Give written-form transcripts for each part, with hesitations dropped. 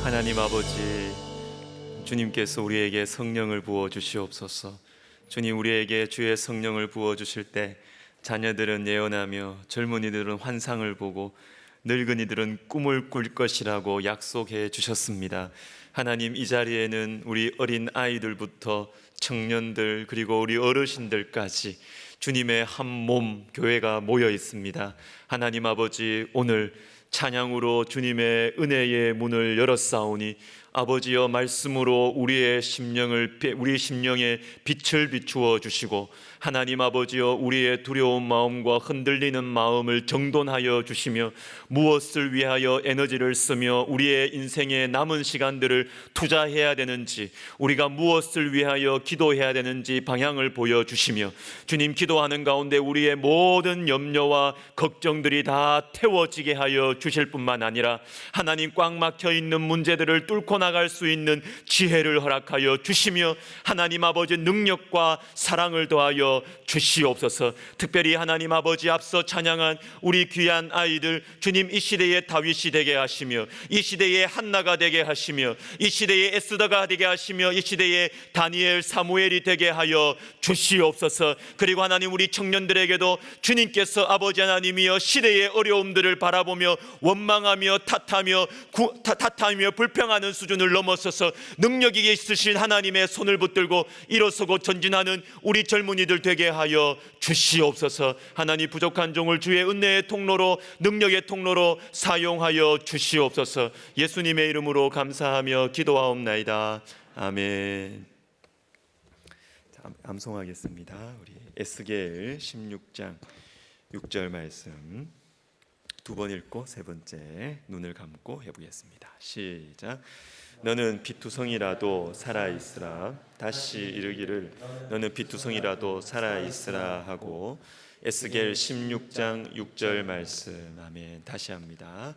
하나님 아버지, 주님께서 우리에게 성령을 부어 주시옵소서. 주님, 우리에게 주의 성령을 부어 주실 때 자녀들은 예언하며 젊은이들은 환상을 보고 늙은이들은 꿈을 꿀 것이라고 약속해 주셨습니다. 하나님, 이 자리에는 우리 어린 아이들부터 청년들 그리고 우리 어르신들까지 주님의 한 몸 교회가 모여 있습니다. 하나님 아버지, 오늘 찬양으로 주님의 은혜의 문을 열었사오니 아버지여, 말씀으로 우리의 심령에 빛을 비추어 주시고, 하나님 아버지여, 우리의 두려운 마음과 흔들리는 마음을 정돈하여 주시며 무엇을 위하여 에너지를 쓰며 우리의 인생의 남은 시간들을 투자해야 되는지, 우리가 무엇을 위하여 기도해야 되는지 방향을 보여주시며, 주님, 기도하는 가운데 우리의 모든 염려와 걱정들이 다 태워지게 하여 주실 뿐만 아니라 하나님, 꽉 막혀 있는 문제들을 뚫고 나갈 수 있는 지혜를 허락하여 주시며, 하나님 아버지, 능력과 사랑을 더하여 주시옵소서. 특별히 하나님 아버지, 앞서 찬양한 우리 귀한 아이들, 주님, 이 시대의 다윗이 되게 하시며, 이 시대의 한나가 되게 하시며, 이 시대의 에스더가 되게 하시며, 이 시대의 다니엘, 사무엘이 되게 하여 주시옵소서. 그리고 하나님, 우리 청년들에게도 주님께서 아버지 하나님이여, 시대의 어려움들을 바라보며 원망하며 탓하며 불평하는 수준을 넘어서서 능력이 있으신 하나님의 손을 붙들고 일어서고 전진하는 우리 젊은이들 되게 하여 주시옵소서. 하나님, 부족한 종을 주의 은혜의 통로로, 능력의 통로로 사용하여 주시옵소서. 예수님의 이름으로 감사하며 기도하옵나이다. 아멘. 암송하겠습니다. 우리 에스겔 16장 6절 말씀 두 번 읽고 세 번째 눈을 감고 해보겠습니다. 시작. 너는 피투성이라도 살아있으라. 다시 이르기를 너는 피투성이라도 살아있으라 하고. 에스겔 16장 6절 말씀. 아멘. 다시 합니다.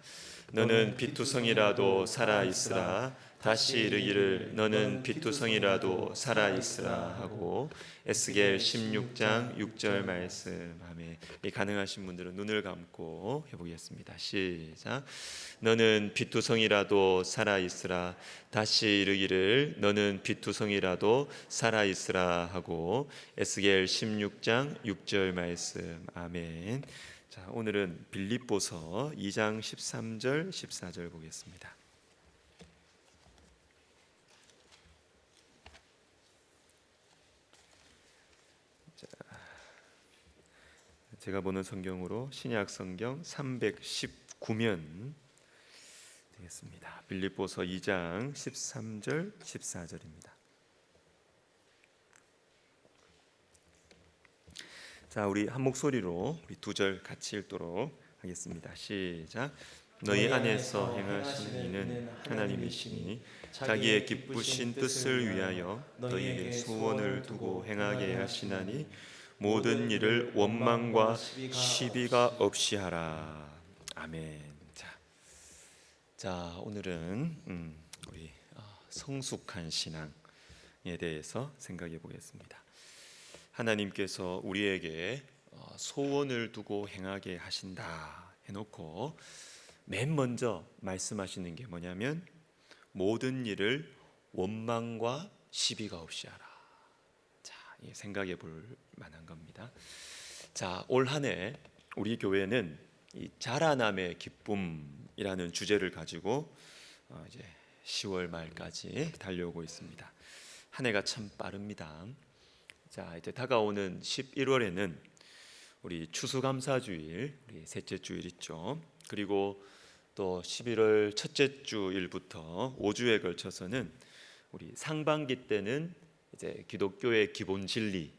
너는 피투성이라도 살아있으라. 다시 이르기를 너는 피투성이라도 살아있으라 하고. 에스겔 16장 6절 말씀. 아멘. 가능하신 분들은 눈을 감고 해보겠습니다. 시작. 너는 피투성이라도 살아있으라. 다시 이르기를 너는 피투성이라도 살아있으라 하고. 에스겔 16장 6절 말씀. 아멘. 자, 오늘은 빌립보서 2장 13절 14절 보겠습니다. 제가 보는 성경으로 신약 성경 319면 되겠습니다. 빌립보서 2장 13절 14절입니다. 자, 우리 한 목소리로 우리 두 절 같이 읽도록 하겠습니다. 시작. 너희 안에서 행하시는 이는 하나님이시니 자기의 기쁘신 뜻을 위하여 너희에게 소원을 두고 행하게 하시나니 모든 일을 원망과 시비가 없이 하라. 아멘. 자, 오늘은 우리 성숙한 신앙에 대해서 생각해 보겠습니다. 하나님께서 우리에게 소원을 두고 행하게 하신다 해놓고 맨 먼저 말씀하시는 게 뭐냐면 모든 일을 원망과 시비가 없이 하라. 생각해 볼 만한 겁니다. 자, 올 한 해 우리 교회는 이 자라남의 기쁨이라는 주제를 가지고 이제 10월 말까지 달려오고 있습니다. 한 해가 참 빠릅니다. 자, 이제 다가오는 11월에는 우리 추수감사주일, 우리 셋째 주일 있죠. 그리고 또 11월 첫째 주일부터 5주에 걸쳐서는 우리 상반기 때는 이제 기독교의 기본 진리,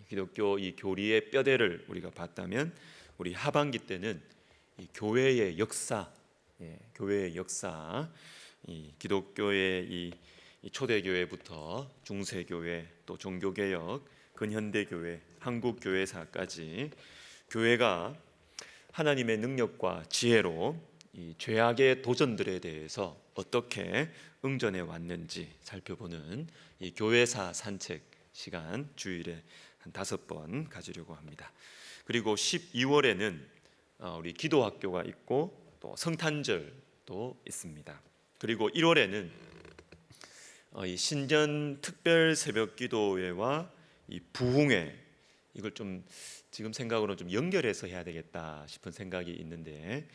기독교 이 교리의 뼈대를 우리가 봤다면, 우리 하반기 때는 이 교회의 역사, 교회의 역사, 이 기독교의 이 초대교회부터 중세교회, 또 종교개혁, 근현대교회, 한국교회사까지 교회가 하나님의 능력과 지혜로 이 죄악의 도전들에 대해서 어떻게 응전해 왔는지 살펴보는 이 교회사 산책 시간 주일에 한 5번 가지려고 합니다. 그리고 12월에는 우리 기도학교가 있고 또 성탄절도 있습니다. 그리고 1월에는 이 신년 특별 새벽 기도회와 이 부흥회, 이걸 좀 지금 생각으로 좀 연결해서 해야 되겠다 싶은 생각이 있는데,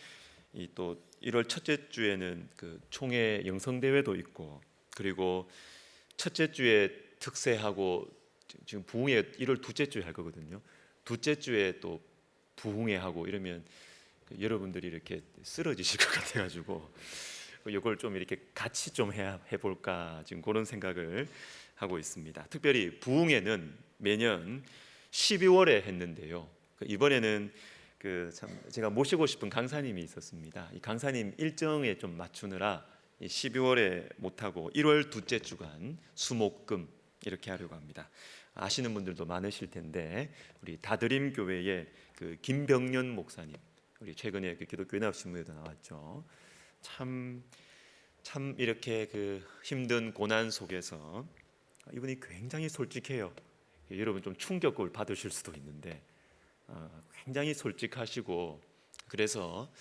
이 또 1월 첫째 주에는 그 총회 영성 대회도 있고, 그리고 첫째 주에 특세하고 지금 부흥회 1월 둘째 주에 할 거거든요. 둘째 주에 또 부흥회 하고 이러면 여러분들이 이렇게 쓰러지실 것 같아가지고 이걸 좀 이렇게 같이 좀 해볼까 지금 그런 생각을 하고 있습니다. 특별히 부흥회는 매년 12월에 했는데요. 이번에는 참 제가 모시고 싶은 강사님이 있었습니다. 이 강사님 일정에 좀 맞추느라 12월에 못하고 1월 둘째 주간 수목금 이렇게 하려고 합니다. 아시는 분들도 많으실 텐데, 우리 다드림 교회의 그 김병년 목사님, 우리 최근에 그 기독교 연합신문에도 나왔죠. 참 이렇게 그 힘든 고난 속에서 이분이 굉장히 솔직해요. 여러분 좀 충격을 받으실 수도 있는데 굉장히 솔직하시고, 그래서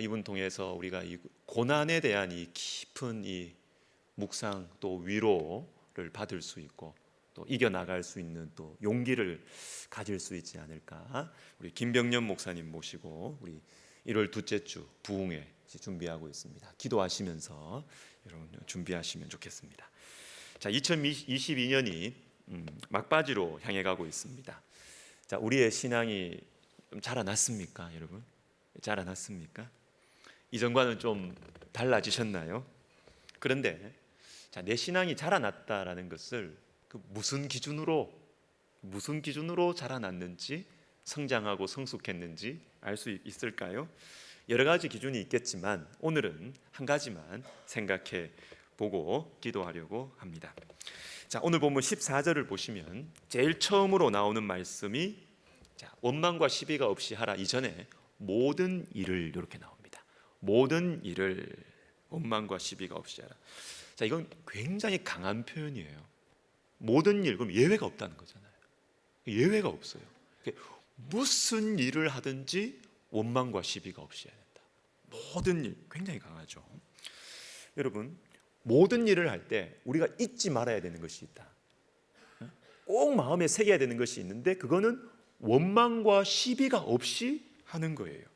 이분 통해서 우리가 이 고난에 대한 이 깊은 이 묵상 또 위로를 받을 수 있고 또 이겨나갈 수 있는 또 용기를 가질 수 있지 않을까. 우리 김병년 목사님 모시고 우리 1월 둘째 주 부흥회 준비하고 있습니다. 기도하시면서 여러분 준비하시면 좋겠습니다. 자, 2022년이 막바지로 향해 가고 있습니다. 자, 우리의 신앙이 좀 자라났습니까, 여러분? 자라났습니까? 이전과는 좀 달라지셨나요? 그런데 자, 내 신앙이 자라났다라는 것을 무슨 기준으로 자라났는지, 성장하고 성숙했는지 알 수 있을까요? 여러 가지 기준이 있겠지만 오늘은 한 가지만 생각해 보고 기도하려고 합니다. 자, 오늘 본문 14절을 보시면 제일 처음으로 나오는 말씀이 원망과 시비가 없이 하라 이전에 모든 일을 이렇게 나옵니다. 모든 일을 원망과 시비가 없이 하라. 자, 이건 굉장히 강한 표현이에요. 모든 일, 그럼 예외가 없다는 거잖아요. 예외가 없어요. 무슨 일을 하든지 원망과 시비가 없이 해야 된다. 모든 일, 굉장히 강하죠. 여러분, 모든 일을 할 때 우리가 잊지 말아야 되는 것이 있다. 꼭 마음에 새겨야 되는 것이 있는데, 그거는 원망과 시비가 없이 하는 거예요.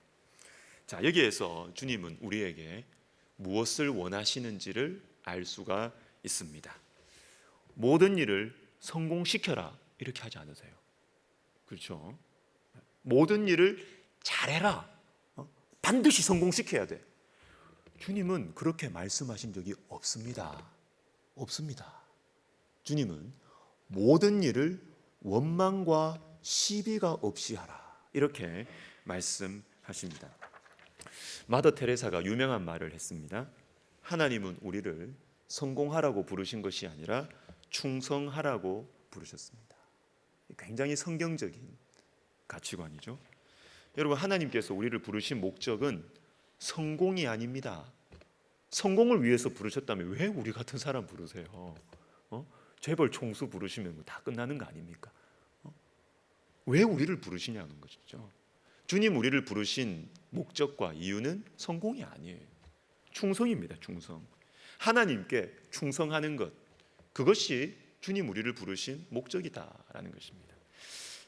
자, 여기에서 주님은 우리에게 무엇을 원하시는지를 알 수가 있습니다. 모든 일을 성공시켜라 이렇게 하지 않으세요. 그렇죠? 모든 일을 잘해라. 반드시 성공시켜야 돼. 주님은 그렇게 말씀하신 적이 없습니다. 없습니다. 주님은 모든 일을 원망과 시비가 없이 하라 이렇게 말씀하십니다. 마더 테레사가 유명한 말을 했습니다. 하나님은 우리를 성공하라고 부르신 것이 아니라 충성하라고 부르셨습니다. 굉장히 성경적인 가치관이죠. 여러분, 하나님께서 우리를 부르신 목적은 성공이 아닙니다. 성공을 위해서 부르셨다면 왜 우리 같은 사람 부르세요? 재벌 총수 부르시면 다 끝나는 거 아닙니까? 왜 우리를 부르시냐는 것이죠. 주님 우리를 부르신 목적과 이유는 성공이 아니에요. 충성입니다. 충성. 하나님께 충성하는 것, 그것이 주님 우리를 부르신 목적이다라는 것입니다.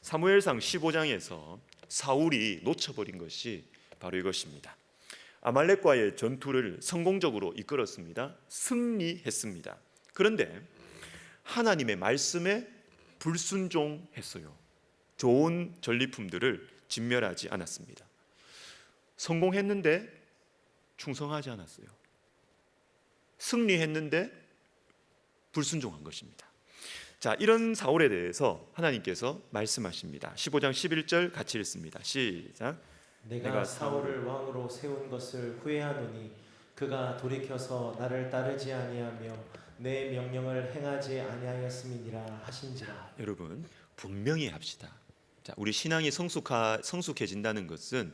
사무엘상 15장에서 사울이 놓쳐버린 것이 바로 이것입니다. 아말렉과의 전투를 성공적으로 이끌었습니다. 승리했습니다. 그런데 하나님의 말씀에 불순종했어요. 좋은 전리품들을 진멸하지 않았습니다. 성공했는데 충성하지 않았어요. 승리했는데 불순종한 것입니다. 자, 이런 사울에 대해서 하나님께서 말씀하십니다. 15장 11절 같이 읽습니다. 시작. 내가 사울을 왕으로 세운 것을 후회하노니 그가 돌이켜서 나를 따르지 아니하며 내 명령을 행하지 아니하였음이니라 하신지라. 여러분, 분명히 합시다. 자, 우리 신앙이 성숙해진다는 것은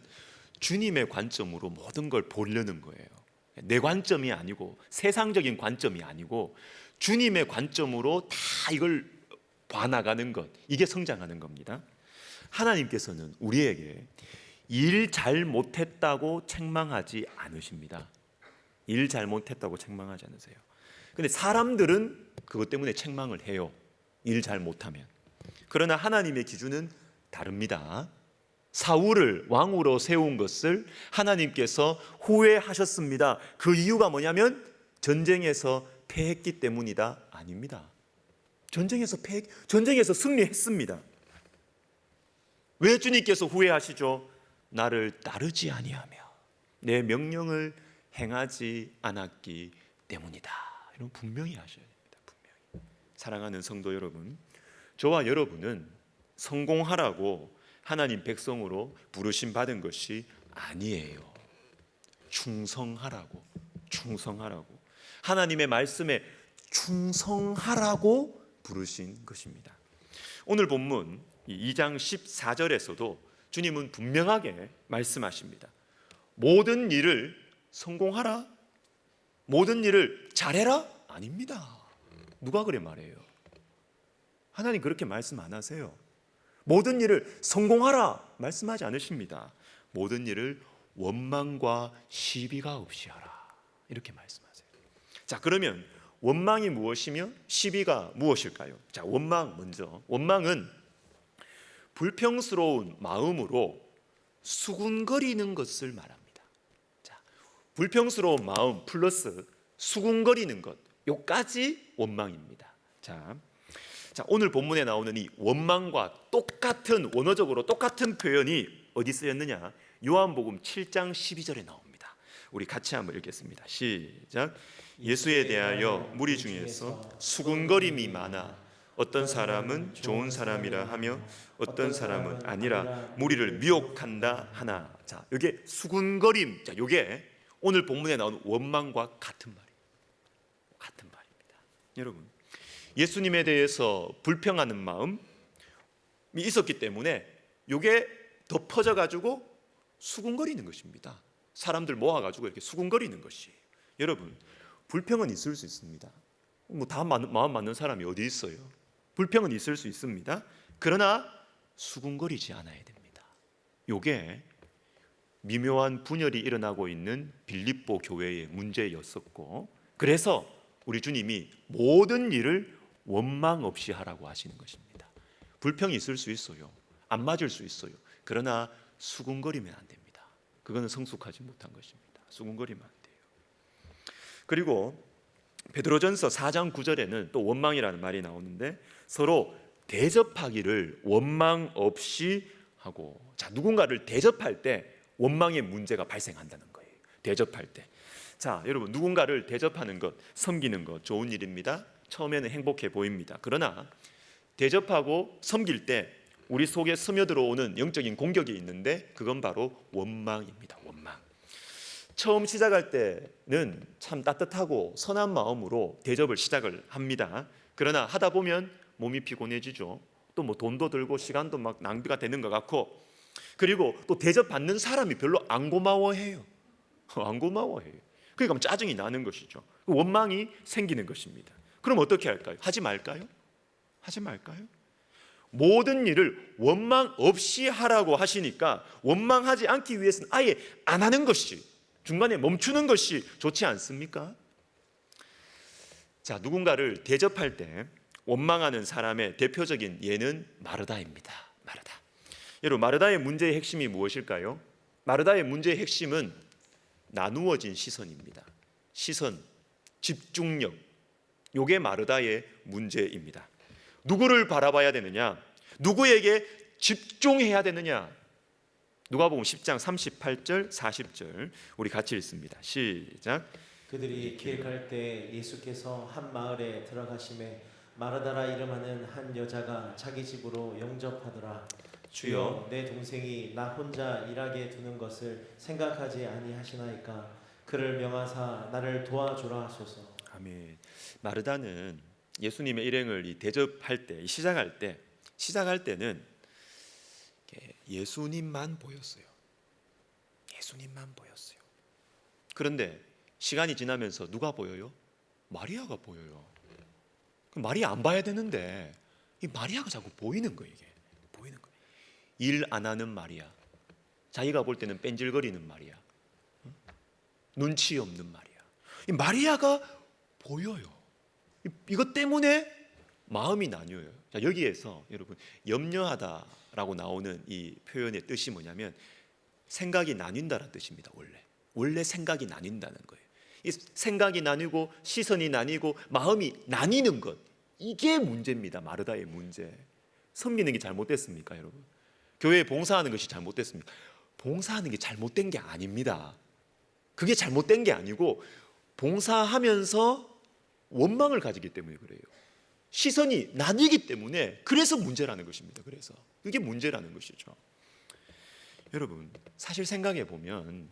주님의 관점으로 모든 걸 보려는 거예요. 내 관점이 아니고, 세상적인 관점이 아니고 주님의 관점으로 다 이걸 봐나가는 것, 이게 성장하는 겁니다. 하나님께서는 우리에게 일 잘 못했다고 책망하지 않으십니다. 일 잘못했다고 책망하지 않으세요. 근데 사람들은 그것 때문에 책망을 해요. 일 잘못하면. 그러나 하나님의 기준은 다릅니다. 사울을 왕으로 세운 것을 하나님께서 후회하셨습니다. 그 이유가 뭐냐면 전쟁에서 패했기 때문이다? 아닙니다. 전쟁에서 승리했습니다. 왜 주님께서 후회하시죠? 나를 따르지 아니하며 내 명령을 행하지 않았기 때문이다. 이런 분명히 하셔야 됩니다. 분명히. 사랑하는 성도 여러분, 저와 여러분은 성공하라고 하나님 백성으로 부르심 받은 것이 아니에요. 충성하라고 하나님의 말씀에 충성하라고 부르신 것입니다. 오늘 본문 2장 14절에서도 주님은 분명하게 말씀하십니다. 모든 일을 성공하라, 모든 일을 잘해라? 아닙니다. 누가 그래 말해요? 하나님 그렇게 말씀 안 하세요. 모든 일을 성공하라 말씀하지 않으십니다. 모든 일을 원망과 시비가 없이 하라 이렇게 말씀하세요. 자, 그러면 원망이 무엇이며 시비가 무엇일까요? 자, 원망 먼저. 원망은 불평스러운 마음으로 수군거리는 것을 말합니다. 자, 불평스러운 마음 플러스 수군거리는 것, 요까지 원망입니다. 자, 오늘 본문에 나오는 이 원망과 똑같은, 원어적으로 똑같은 표현이 어디 쓰였느냐? 요한복음 7장 12절에 나옵니다. 우리 같이 한번 읽겠습니다. 시작. 예수에 대하여 무리 중에서 수군거림이 많아 어떤 사람은 좋은 사람이라 하며 어떤 사람은 아니라 무리를 미혹한다 하나. 자, 이게 수군거림. 자, 이게 오늘 본문에 나오는 원망과 같은 말입니다. 여러분, 예수님에 대해서 불평하는 마음이 있었기 때문에 이게 더 퍼져가지고 수군거리는 것입니다. 사람들 모아가지고 이렇게 수군거리는 것이. 여러분, 불평은 있을 수 있습니다. 다 마음 맞는 사람이 어디 있어요? 불평은 있을 수 있습니다. 그러나 수군거리지 않아야 됩니다. 이게 미묘한 분열이 일어나고 있는 빌립보 교회의 문제였었고, 그래서 우리 주님이 모든 일을 원망 없이 하라고 하시는 것입니다. 불평이 있을 수 있어요. 안 맞을 수 있어요. 그러나 수군거리면 안 됩니다. 그거는 성숙하지 못한 것입니다. 수군거리면 안 돼요. 그리고 베드로전서 4장 9절에는 또 원망이라는 말이 나오는데 서로 대접하기를 원망 없이 하고. 자, 누군가를 대접할 때 원망의 문제가 발생한다는 거예요. 대접할 때. 자, 여러분, 누군가를 대접하는 것, 섬기는 것 좋은 일입니다. 처음에는 행복해 보입니다. 그러나 대접하고 섬길 때 우리 속에 스며들어오는 영적인 공격이 있는데 그건 바로 원망입니다. 원망. 처음 시작할 때는 참 따뜻하고 선한 마음으로 대접을 시작을 합니다. 그러나 하다 보면 몸이 피곤해지죠. 또 뭐 돈도 들고 시간도 막 낭비가 되는 것 같고, 그리고 또 대접받는 사람이 별로 안 고마워해요. 안 고마워해요. 그러니까 짜증이 나는 것이죠. 원망이 생기는 것입니다. 그럼 어떻게 할까요? 하지 말까요? 하지 말까요? 모든 일을 원망 없이 하라고 하시니까 원망하지 않기 위해서는 아예 안 하는 것이, 중간에 멈추는 것이 좋지 않습니까? 자, 누군가를 대접할 때 원망하는 사람의 대표적인 예는 마르다입니다. 마르다. 여러분, 마르다의 문제의 핵심이 무엇일까요? 마르다의 문제의 핵심은 나누어진 시선입니다. 시선, 집중력. 이게 마르다의 문제입니다. 누구를 바라봐야 되느냐? 누구에게 집중해야 되느냐? 누가복음 10장 38절 40절 우리 같이 읽습니다. 시작. 그들이 길 갈 때 예수께서 한 마을에 들어가심에 마르다라 이름하는 한 여자가 자기 집으로 영접하더라. 주여, 내 동생이 나 혼자 일하게 두는 것을 생각하지 아니하시나이까. 그를 명하사 나를 도와주라 하소서. 아멘. 마르다는 예수님의 일행을 대접할 때, 시작할 때는 예수님만 보였어요. 예수님만 보였어요. 그런데 시간이 지나면서 누가 보여요? 마리아가 보여요. 마리아 안 봐야 되는데 이 마리아가 자꾸 보이는 거예요. 이게 보이는 거예요. 일 안 하는 마리아, 자기가 볼 때는 뺀질거리는 마리아, 눈치 없는 마리아. 이 마리아가 보여요. 이것 때문에 마음이 나뉘어요. 자, 여기에서 여러분 염려하다라고 나오는 이 표현의 뜻이 뭐냐면 생각이 나뉜다는 뜻입니다. 원래 생각이 나뉜다는 거예요. 이 생각이 나뉘고 시선이 나뉘고 마음이 나뉘는 것, 이게 문제입니다. 마르다의 문제. 섬기는 게 잘못됐습니까, 여러분? 교회에 봉사하는 것이 잘못됐습니까? 봉사하는 게 잘못된 게 아닙니다. 그게 잘못된 게 아니고 봉사하면서 원망을 가지기 때문에 그래요. 시선이 나뉘기 때문에 그래서 문제라는 것입니다. 그래서 그게 문제라는 것이죠. 여러분, 사실 생각해 보면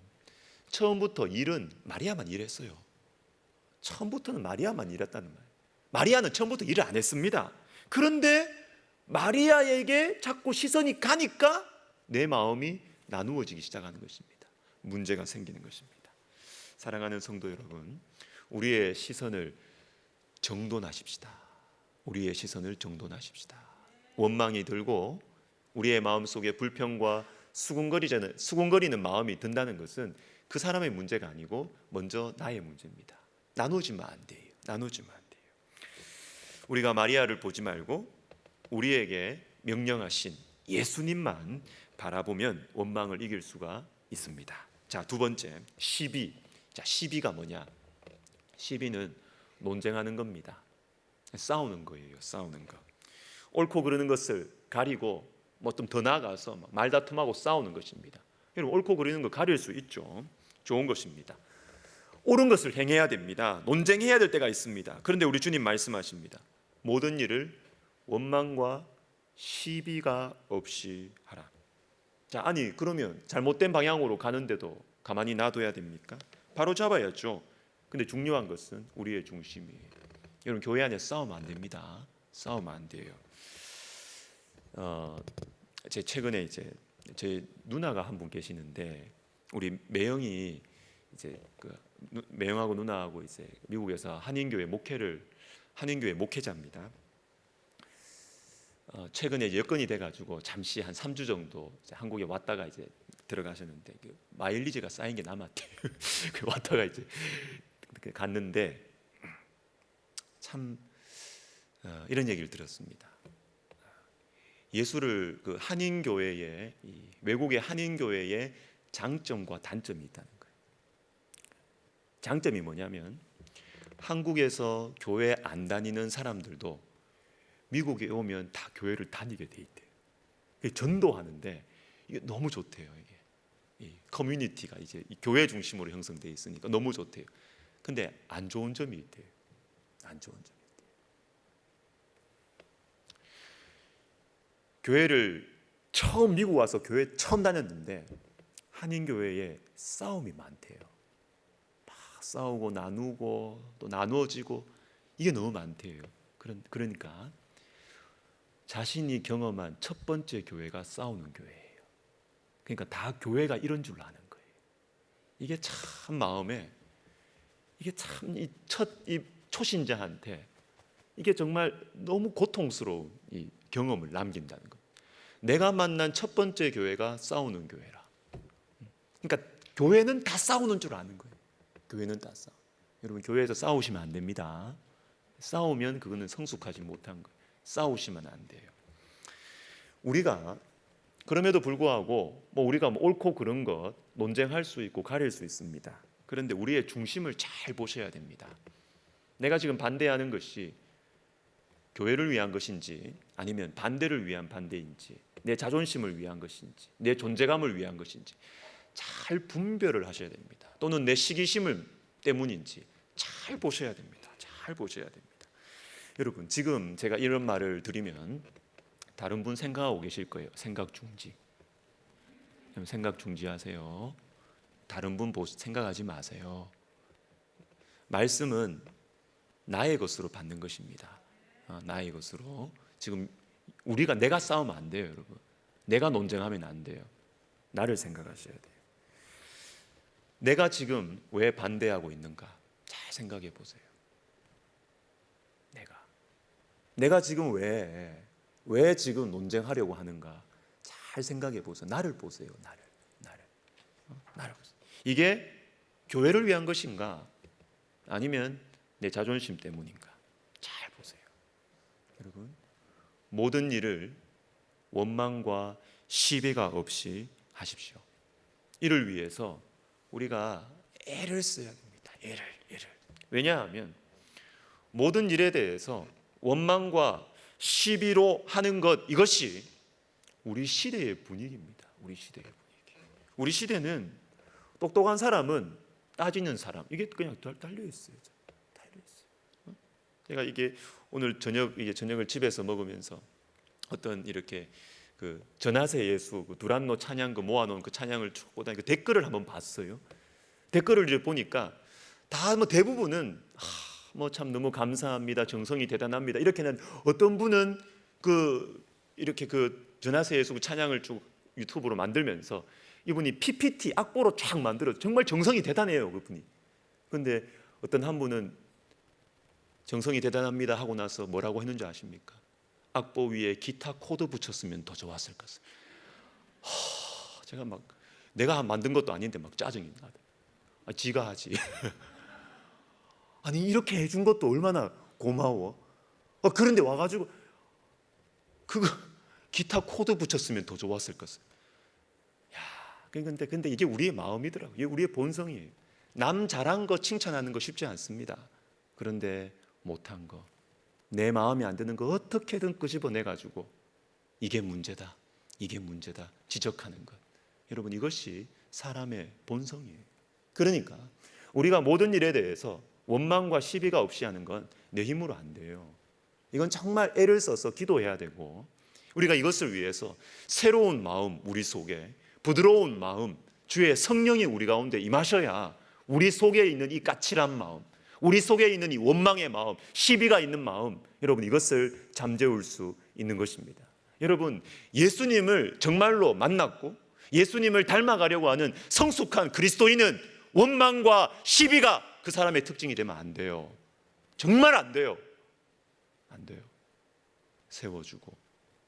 처음부터 일은 마리아만 일했어요. 처음부터는 마리아만 일했다는 말. 마리아는 처음부터 일을 안 했습니다. 그런데 마리아에게 자꾸 시선이 가니까 내 마음이 나누어지기 시작하는 것입니다. 문제가 생기는 것입니다. 사랑하는 성도 여러분, 우리의 시선을 정돈하십시다. 우리의 시선을 정돈하십시다. 원망이 들고 우리의 마음속에 불평과 수군거리는 마음이 든다는 것은 그 사람의 문제가 아니고 먼저 나의 문제입니다. 나누지면 안 돼요. 나누지면 안 돼요. 우리가 마리아를 보지 말고 우리에게 명령하신 예수님만 바라보면 원망을 이길 수가 있습니다. 자, 두 번째, 시비. 자, 시비가 뭐냐? 시비는 논쟁하는 겁니다. 싸우는 거예요. 싸우는 거. 옳고 그르는 것을 가리고 뭐 좀 더 나아가서 말다툼하고 싸우는 것입니다. 여러분, 옳고 그르는 거 가릴 수 있죠. 좋은 것입니다. 옳은 것을 행해야 됩니다. 논쟁해야 될 때가 있습니다. 그런데 우리 주님 말씀하십니다. 모든 일을 원망과 시비가 없이 하라. 자, 아니 그러면 잘못된 방향으로 가는데도 가만히 놔둬야 됩니까? 바로 잡아야죠. 근데 중요한 것은 우리의 중심이에요. 여러분, 교회 안에 싸우면 안 됩니다. 싸우면 안 돼요. 제 최근에 이제 제 누나가 한 분 계시는데 우리 매영이 이제 매영하고 누나하고 이제 미국에서 한인교회 목회자입니다. 최근에 여건이 돼가지고 잠시 한 3주 정도 한국에 왔다가 이제 들어가셨는데 마일리지가 쌓인 게 남았대요. 왔다가 이제 갔는데 참 이런 얘기를 들었습니다. 예수를 한인 교회에 외국의 한인 교회에 장점과 단점이 있다는 거예요. 장점이 뭐냐면 한국에서 교회 안 다니는 사람들도 미국에 오면 다 교회를 다니게 돼 있대요. 전도하는데 이게 너무 좋대요. 이게 이 커뮤니티가 이제 이 교회 중심으로 형성돼 있으니까 너무 좋대요. 근데 안 좋은 점이 있대요. 안 좋은 점이 있대요. 교회를 처음 미국 와서 교회 처음 다녔는데 한인 교회에 싸움이 많대요. 막 싸우고 나누고 또 나누어지고 이게 너무 많대요. 그러니까 자신이 경험한 첫 번째 교회가 싸우는 교회예요. 그러니까 다 교회가 이런 줄 아는 거예요. 이게 참 마음에 이게 참 이 초신자한테 이게 정말 너무 고통스러운 이 경험을 남긴다는 거예요. 내가 만난 첫 번째 교회가 싸우는 교회라. 그러니까 교회는 다 싸우는 줄 아는 거예요. 교회는 다 싸워. 여러분, 교회에서 싸우시면 안 됩니다. 싸우면 그거는 성숙하지 못한 거예요. 싸우시면 안 돼요. 우리가 그럼에도 불구하고 우리가 옳고 그른 것 논쟁할 수 있고 가릴 수 있습니다. 그런데 우리의 중심을 잘 보셔야 됩니다. 내가 지금 반대하는 것이 교회를 위한 것인지 아니면 반대를 위한 반대인지 내 자존심을 위한 것인지 내 존재감을 위한 것인지 잘 분별을 하셔야 됩니다. 또는 내 시기심을 때문인지 잘 보셔야 됩니다. 잘 보셔야 됩니다. 여러분, 지금 제가 이런 말을 드리면 다른 분 생각하고 계실 거예요. 생각 중지. 생각 중지하세요. 다른 분 생각하지 마세요. 말씀은 나의 것으로 받는 것입니다. 나의 것으로. 지금 내가 싸우면 안 돼요, 여러분. 내가 논쟁하면 안 돼요. 나를 생각하셔야 돼요. 내가 지금 왜 반대하고 있는가? 잘 생각해 보세요. 내가 지금 왜 지금 논쟁하려고 하는가? 잘 생각해 보세요. 나를 보세요. 나를 보세요. 이게 교회를 위한 것인가? 아니면 내 자존심 때문인가? 잘 보세요. 여러분, 모든 일을 원망과 시비가 없이 하십시오. 이를 위해서 우리가 애를 써야 됩니다. 애를. 왜냐하면 모든 일에 대해서 원망과 시비로 하는 것, 이것이 우리 시대의 분위기입니다. 우리 시대의 분위기. 우리 시대는 똑똑한 사람은 따지는 사람, 이게 그냥 달려 있어요. 제가 이게 오늘 저녁을 집에서 먹으면서 어떤 이렇게 그 전하세 예수 그 두란노 찬양 그 모아놓은 그 찬양을 쭉 보다 그 댓글을 한번 봤어요. 댓글을 이제 보니까 다 뭐 대부분은 뭐 참 너무 감사합니다, 정성이 대단합니다. 이렇게는 어떤 분은 그 이렇게 그 전하세 예수 그 찬양을 쭉 유튜브로 만들면서 이분이 PPT 악보로 쫙 만들어 정말 정성이 대단해요, 그분이. 그런데 어떤 한 분은 정성이 대단합니다 하고 나서 뭐라고 했는지 아십니까? 악보 위에 기타 코드 붙였으면 더 좋았을 것을. 제가 막 내가 만든 것도 아닌데 막 짜증이 나요. 지가 하지. 아니 이렇게 해준 것도 얼마나 고마워. 그런데 와가지고 그거 기타 코드 붙였으면 더 좋았을 것을. 야, 근데 이게 우리의 마음이더라고요. 이게 우리의 본성이에요. 남 잘한 거 칭찬하는 거 쉽지 않습니다. 그런데 못한 거, 내 마음에 안 드는 거 어떻게든 끄집어내 가지고 이게 문제다 지적하는 것. 여러분, 이것이 사람의 본성이에요. 그러니까 우리가 모든 일에 대해서 원망과 시비가 없이 하는 건 내 힘으로 안 돼요. 이건 정말 애를 써서 기도해야 되고, 우리가 이것을 위해서 새로운 마음, 우리 속에 부드러운 마음, 주의 성령이 우리 가운데 임하셔야 우리 속에 있는 이 까칠한 마음, 우리 속에 있는 이 원망의 마음, 시비가 있는 마음, 여러분 이것을 잠재울 수 있는 것입니다. 여러분, 예수님을 정말로 만났고 예수님을 닮아가려고 하는 성숙한 그리스도인은 원망과 시비가 그 사람의 특징이 되면 안 돼요. 정말 안 돼요. 안 돼요. 세워주고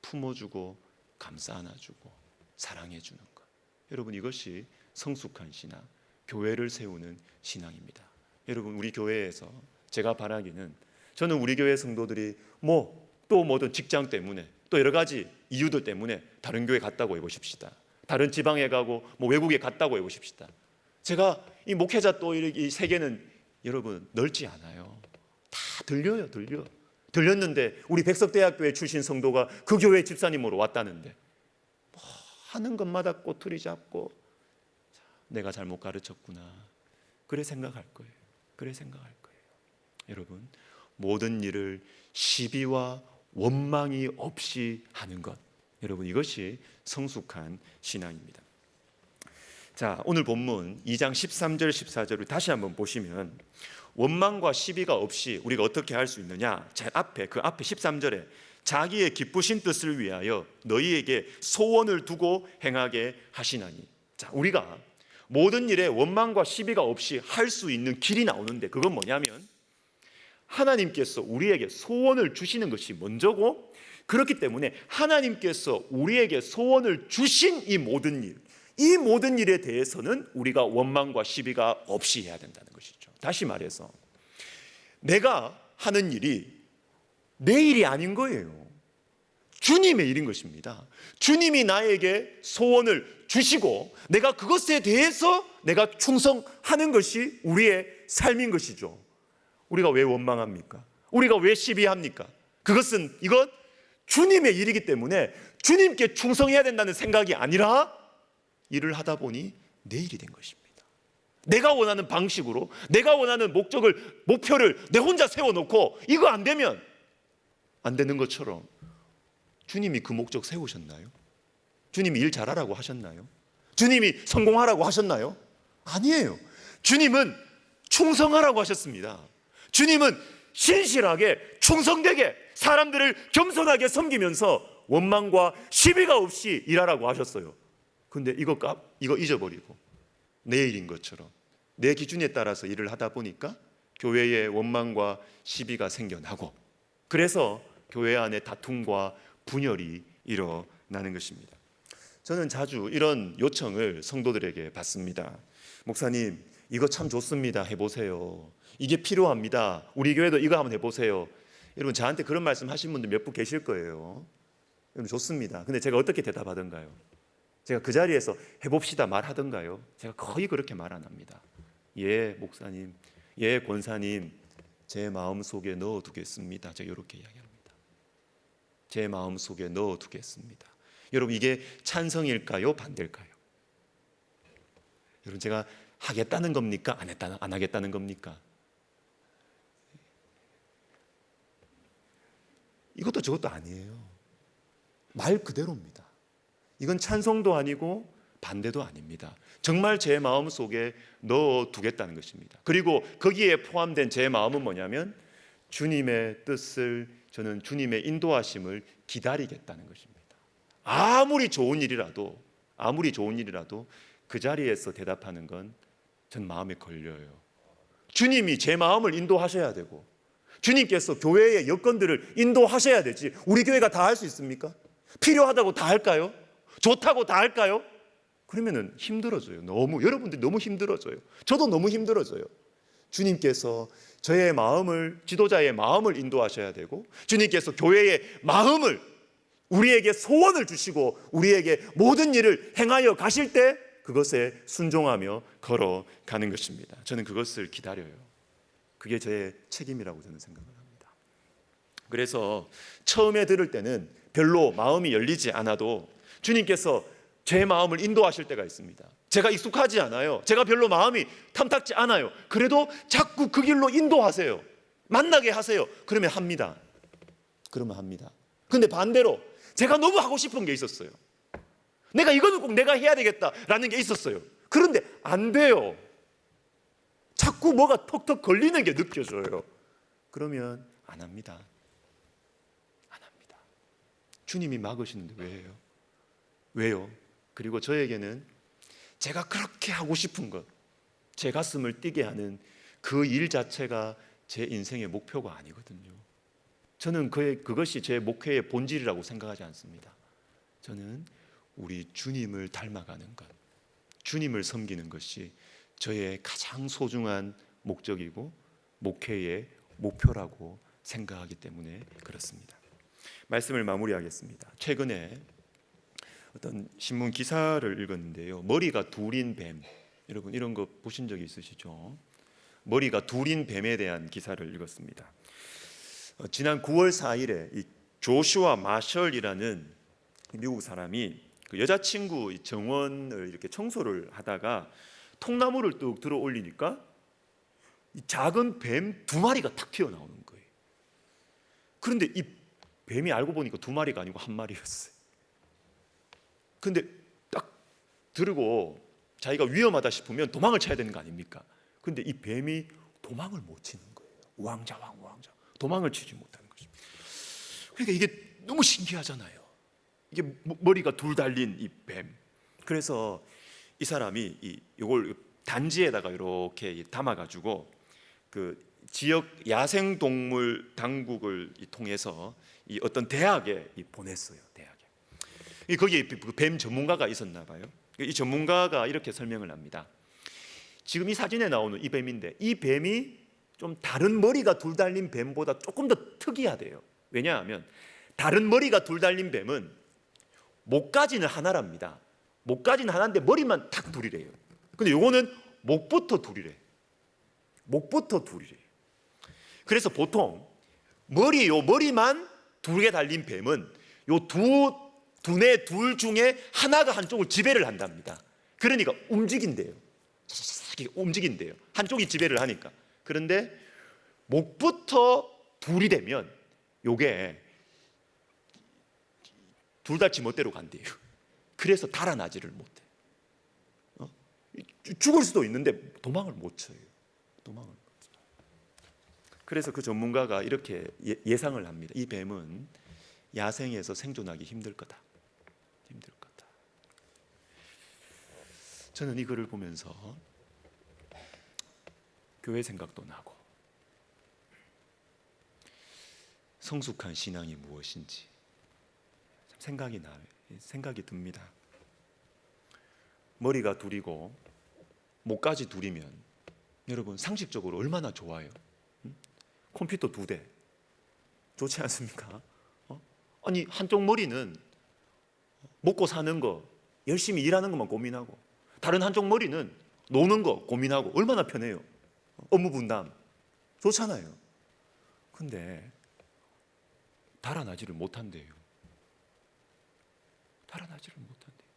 품어주고 감싸 안아주고 사랑해주는 것. 여러분, 이것이 성숙한 신앙, 교회를 세우는 신앙입니다. 여러분, 우리 교회에서 제가 바라기는, 저는 우리 교회 성도들이 또 뭐든 직장 때문에 또 여러 가지 이유들 때문에 다른 교회 갔다고 해보십시다. 다른 지방에 가고 외국에 갔다고 해보십시다. 제가 이 목회자 또 이 세계는 여러분 넓지 않아요. 다 들렸는데 우리 백석대학교에 출신 성도가 그 교회 집사님으로 왔다는데 하는 것마다 꼬투리 잡고 내가 잘못 가르쳤구나, 그래 생각할 거예요. 여러분, 모든 일을 시비와 원망이 없이 하는 것, 여러분 이것이 성숙한 신앙입니다. 자, 오늘 본문 2장 13절 14절을 다시 한번 보시면 원망과 시비가 없이 우리가 어떻게 할 수 있느냐, 그 앞에 13절에 자기의 기쁘신 뜻을 위하여 너희에게 소원을 두고 행하게 하시나니. 자, 우리가 모든 일에 원망과 시비가 없이 할 수 있는 길이 나오는데, 그건 뭐냐면 하나님께서 우리에게 소원을 주시는 것이 먼저고, 그렇기 때문에 하나님께서 우리에게 소원을 주신 이 모든 일에 대해서는 우리가 원망과 시비가 없이 해야 된다는 것이죠. 다시 말해서 내가 하는 일이 내 일이 아닌 거예요. 주님의 일인 것입니다. 주님이 나에게 소원을 주시고 내가 그것에 대해서 내가 충성하는 것이 우리의 삶인 것이죠. 우리가 왜 원망합니까? 우리가 왜 시비합니까? 이건 주님의 일이기 때문에 주님께 충성해야 된다는 생각이 아니라 일을 하다 보니 내 일이 된 것입니다. 내가 원하는 방식으로, 내가 원하는 목표를 내 혼자 세워놓고 이거 안 되면 안 되는 것처럼, 주님이 그 목적 세우셨나요? 주님이 일 잘하라고 하셨나요? 주님이 성공하라고 하셨나요? 아니에요. 주님은 충성하라고 하셨습니다. 주님은 신실하게 충성되게 사람들을 겸손하게 섬기면서 원망과 시비가 없이 일하라고 하셨어요. 근데 이거 잊어버리고 내 일인 것처럼 내 기준에 따라서 일을 하다 보니까 교회에 원망과 시비가 생겨나고, 그래서 교회 안에 다툼과 분열이 일어나는 것입니다. 저는 자주 이런 요청을 성도들에게 받습니다. 목사님, 이거 참 좋습니다. 해보세요. 이게 필요합니다. 우리 교회도 이거 한번 해보세요. 여러분 저한테 그런 말씀 하신 분들 몇 분 계실 거예요. 여러분 좋습니다. 근데 제가 어떻게 대답하던가요? 제가 그 자리에서 해봅시다 말하던가요? 제가 거의 그렇게 말 안 합니다. 예 목사님, 예 권사님, 제 마음속에 넣어두겠습니다. 제가 이렇게 이야기합니다. 제 마음속에 넣어두겠습니다. 여러분 이게 찬성일까요? 반대일까요? 여러분 제가 하겠다는 겁니까? 안 하겠다는 겁니까? 이것도 저것도 아니에요. 말 그대로입니다. 이건 찬성도 아니고 반대도 아닙니다. 정말 제 마음속에 넣어두겠다는 것입니다. 그리고 거기에 포함된 제 마음은 뭐냐면 주님의 뜻을, 저는 주님의 인도하심을 기다리겠다는 것입니다. 아무리 좋은 일이라도 그 자리에서 대답하는 건 전 마음에 걸려요. 주님이 제 마음을 인도하셔야 되고 주님께서 교회의 여건들을 인도하셔야 되지 우리 교회가 다 할 수 있습니까? 필요하다고 다 할까요? 좋다고 다 할까요? 그러면은 힘들어져요. 여러분들이 너무 힘들어져요. 저도 너무 힘들어져요. 주님께서 저의 마음을, 지도자의 마음을 인도하셔야 되고 주님께서 교회의 마음을, 우리에게 소원을 주시고 우리에게 모든 일을 행하여 가실 때 그것에 순종하며 걸어가는 것입니다. 저는 그것을 기다려요. 그게 제 책임이라고 저는 생각을 합니다. 그래서 처음에 들을 때는 별로 마음이 열리지 않아도 주님께서 제 마음을 인도하실 때가 있습니다. 제가 익숙하지 않아요. 제가 별로 마음이 탐탁지 않아요. 그래도 자꾸 그 길로 인도하세요. 만나게 하세요. 그러면 합니다. 근데 반대로 제가 너무 하고 싶은 게 있었어요. 내가 이거는 꼭 내가 해야 되겠다라는 게 있었어요. 그런데 안 돼요. 자꾸 뭐가 턱턱 걸리는 게 느껴져요. 그러면 안 합니다. 주님이 막으시는데 왜 해요? 왜요? 그리고 저에게는 제가 그렇게 하고 싶은 것, 제 가슴을 뛰게 하는 그 일 자체가 제 인생의 목표가 아니거든요. 저는 그것이 제 목회의 본질이라고 생각하지 않습니다. 저는 우리 주님을 닮아가는 것, 주님을 섬기는 것이 저의 가장 소중한 목적이고 목회의 목표라고 생각하기 때문에 그렇습니다. 말씀을 마무리하겠습니다. 최근에 어떤 신문 기사를 읽었는데요. 머리가 둘인 뱀. 여러분 이런 거 보신 적이 있으시죠? 머리가 둘인 뱀에 대한 기사를 읽었습니다. 지난 9월 4일에 이 조슈아 마셜이라는 미국 사람이 그 여자친구 정원을 이렇게 청소를 하다가 통나무를 뚝 들어 올리니까 이 작은 뱀 2마리가 탁 튀어나오는 거예요. 그런데 이 뱀이 알고 보니까 2마리가 아니고 1마리였어요. 근데 딱 들고 자기가 위험하다 싶으면 도망을 쳐야 되는 거 아닙니까? 근데 이 뱀이 도망을 못 치는 거예요. 우왕좌왕 도망을 치지 못하는 것입니다. 그러니까 이게 너무 신기하잖아요. 이게 머리가 둘 달린 이 뱀. 그래서 이 사람이 이걸 단지에다가 이렇게 담아가지고 그 지역 야생동물 당국을 통해서 이 어떤 대학에 보냈어요. 대학에. 거기에 뱀 전문가가 있었나 봐요. 이 전문가가 이렇게 설명을 합니다. 지금 이 사진에 나오는 이 뱀인데 이 뱀이 좀 다른 머리가 둘 달린 뱀보다 조금 더 특이하대요. 왜냐하면 다른 머리가 둘 달린 뱀은 목까지는 하나랍니다. 목까지는 하나인데 머리만 탁 둘이래요. 근데 요거는 목부터 둘이래. 그래서 보통 머리만 2개 달린 뱀은 요 두뇌 둘 중에 하나가 한쪽을 지배를 한답니다. 그러니까 움직인대요. 한쪽이 지배를 하니까. 그런데 목부터 둘이 되면 요게 둘다지 멋대로 간대요. 그래서 달아나지를 못해. 죽을 수도 있는데 도망을 못 쳐요. 그래서 그 전문가가 이렇게 예상을 합니다. 이 뱀은 야생에서 생존하기 힘들 거다. 저는 이거를 보면서 교회 생각도 나고 성숙한 신앙이 무엇인지 생각이 듭니다. 머리가 둘이고 목까지 둘이면 여러분 상식적으로 얼마나 좋아요? 컴퓨터 2대 좋지 않습니까? 아니 한쪽 머리는 먹고 사는 거, 열심히 일하는 것만 고민하고 다른 한쪽 머리는 노는 거 고민하고 얼마나 편해요. 업무 분담 좋잖아요. 근데 달아나지를 못한대요. 달아나지를 못한대요.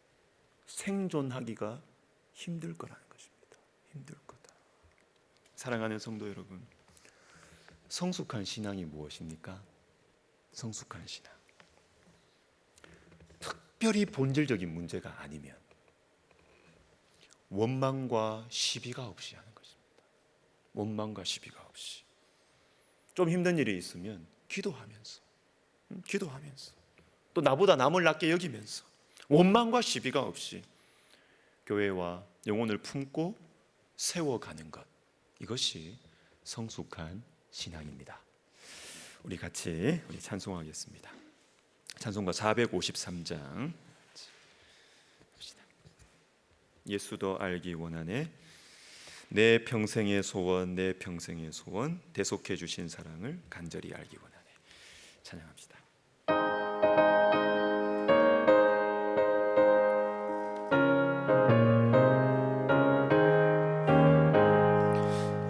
생존하기가 힘들 거라는 것입니다. 힘들 거다. 사랑하는 성도 여러분, 성숙한 신앙이 무엇입니까? 성숙한 신앙, 특별히 본질적인 문제가 아니면 원망과 시비가 없이 하는 것입니다. 원망과 시비가 없이. 좀 힘든 일이 있으면 기도하면서 또 나보다 남을 낮게 여기면서 원망과 시비가 없이 교회와 영혼을 품고 세워가는 것, 이것이 성숙한 신앙입니다. 우리 같이 찬송하겠습니다. 찬송가 453장. 예수도 알기 원하네. 내 평생의 소원, 내 평생의 소원, 대속해 주신 사랑을 간절히 알기 원하네. 찬양합시다.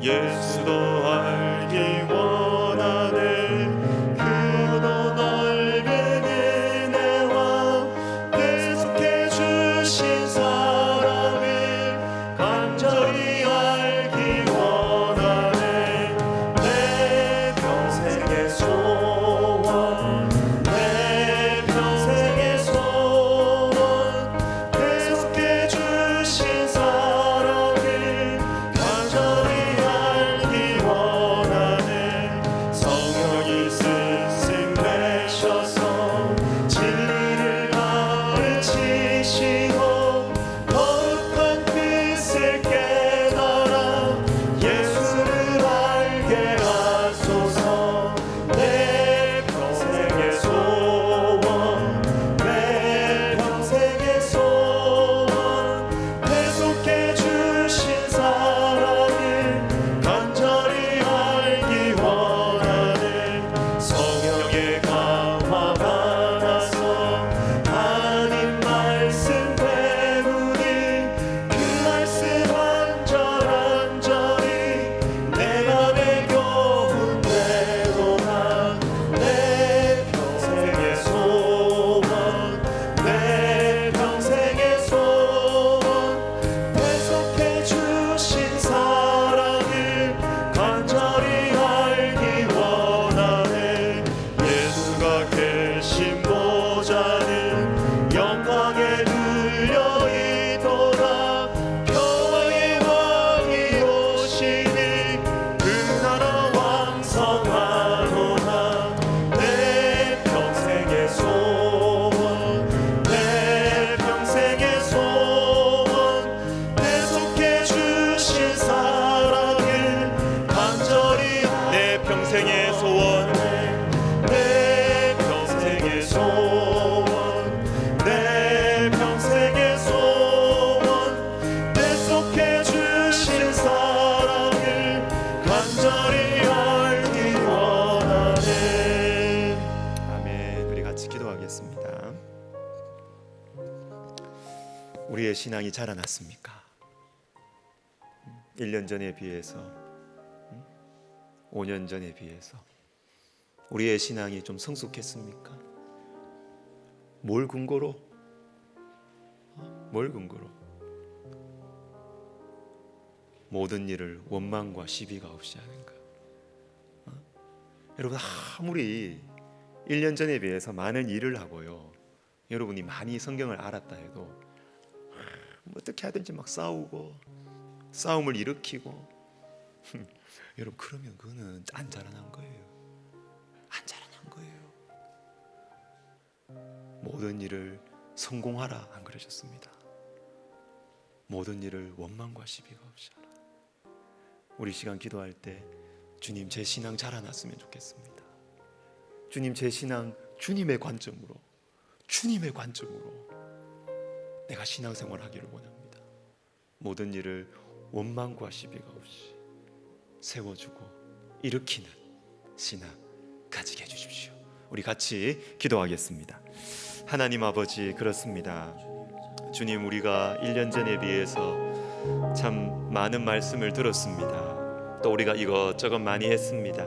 예수도 알기 원하네. 그도 넓은 은혜와 대속해 주신 사랑을 간절히 알기 원하네. 내 평생의 소원, 내 평생의 소원, 대속해 주신 사랑을 간절히 알기 원하네. 성령이 스승되셔서 진리를 가르치시고 거룩한 뜻을 깨달아 예수를 알게 하소서. 내 평생의 소원, 내 평생의 소원, 대속해 주신 사랑을 간절히 알기 원하네. 성령의 감화 받아서 하나님 말씀 배우니 그 말씀 한절한절이 내 맘에 교훈 되도다. 내 평생의 소원, 내 평생의 소원, 대속해 주신 사랑을 간절히 알기 원하네. 예수가 계신 보좌는 영광에 눌려있도다. 평화의 왕이 오시니 그 나라 왕성하도다. 내 평생의 소원, 내 평생의 소원, 대속해 주신 사랑을 간절히 내 평생의 소원, 내 평생의 소원, 내 평생의 소원, 대속해 주신 사랑을 간절히 알기 원하네. 아멘. 우리 같이 기도하겠습니다. 우리의 신앙이 자라났습니까? 1년 전에 비해서, 5년 전에 비해서 우리의 신앙이 좀 성숙했습니까? 뭘 근거로? 뭘 근거로? 모든 일을 원망과 시비가 없이 하는가? 여러분, 아무리 1년 전에 비해서 많은 일을 하고요, 여러분이 많이 성경을 알았다 해도 어떻게 하든지 막 싸우고 싸움을 일으키고 여러분, 그러면 그거는 안 자라난 거예요. 안 자라난 거예요. 모든 일을 성공하라 안 그러셨습니다. 모든 일을 원망과 시비가 없이 하라. 우리 시간 기도할 때 주님, 제 신앙 자라났으면 좋겠습니다. 주님, 제 신앙 주님의 관점으로 내가 신앙생활 하기를 원합니다. 모든 일을 원망과 시비가 없이 세워주고 일으키는 신앙 가지게 해주십시오. 우리 같이 기도하겠습니다. 하나님 아버지, 그렇습니다. 주님, 우리가 1년 전에 비해서 참 많은 말씀을 들었습니다. 또 우리가 이것저것 많이 했습니다.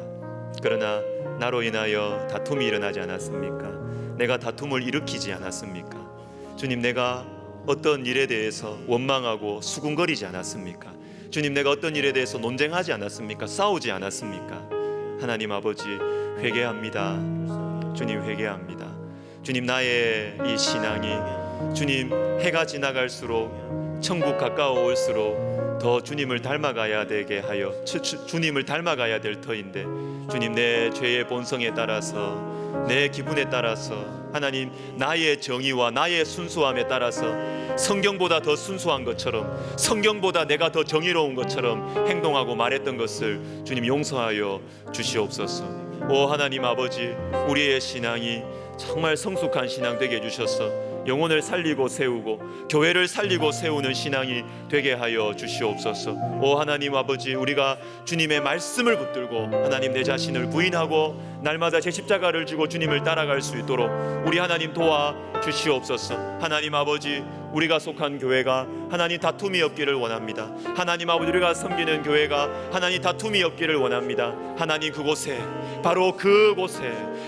그러나 나로 인하여 다툼이 일어나지 않았습니까? 내가 다툼을 일으키지 않았습니까? 주님, 내가 어떤 일에 대해서 원망하고 수군거리지 않았습니까? 주님, 내가 어떤 일에 대해서 논쟁하지 않았습니까? 싸우지 않았습니까? 하나님 아버지, 회개합니다. 주님, 회개합니다. 주님, 나의 이 신앙이 주님, 해가 지나갈수록 천국 가까워 올수록 더 주님을 닮아가야 되게 하여 주님을 닮아가야 될 터인데, 주님, 내 죄의 본성에 따라서, 내 기분에 따라서, 하나님, 나의 정의와 나의 순수함에 따라서 성경보다 더 순수한 것처럼, 성경보다 내가 더 정의로운 것처럼 행동하고 말했던 것을 주님 용서하여 주시옵소서. 오 하나님 아버지, 우리의 신앙이 정말 성숙한 신앙 되게 해주셔서 영혼을 살리고 세우고 교회를 살리고 세우는 신앙이 되게 하여 주시옵소서. 오 하나님 아버지, 우리가 주님의 말씀을 붙들고 하나님 내 자신을 부인하고 날마다 제 십자가를 지고 주님을 따라갈 수 있도록 우리 하나님 도와 주시옵소서. 하나님 아버지, 우리가 속한 교회가 하나님 다툼이 없기를 원합니다. 하나님 아버지, 우리가 섬기는 교회가 하나님 다툼이 없기를 원합니다. 하나님, 그곳에, 바로 그곳에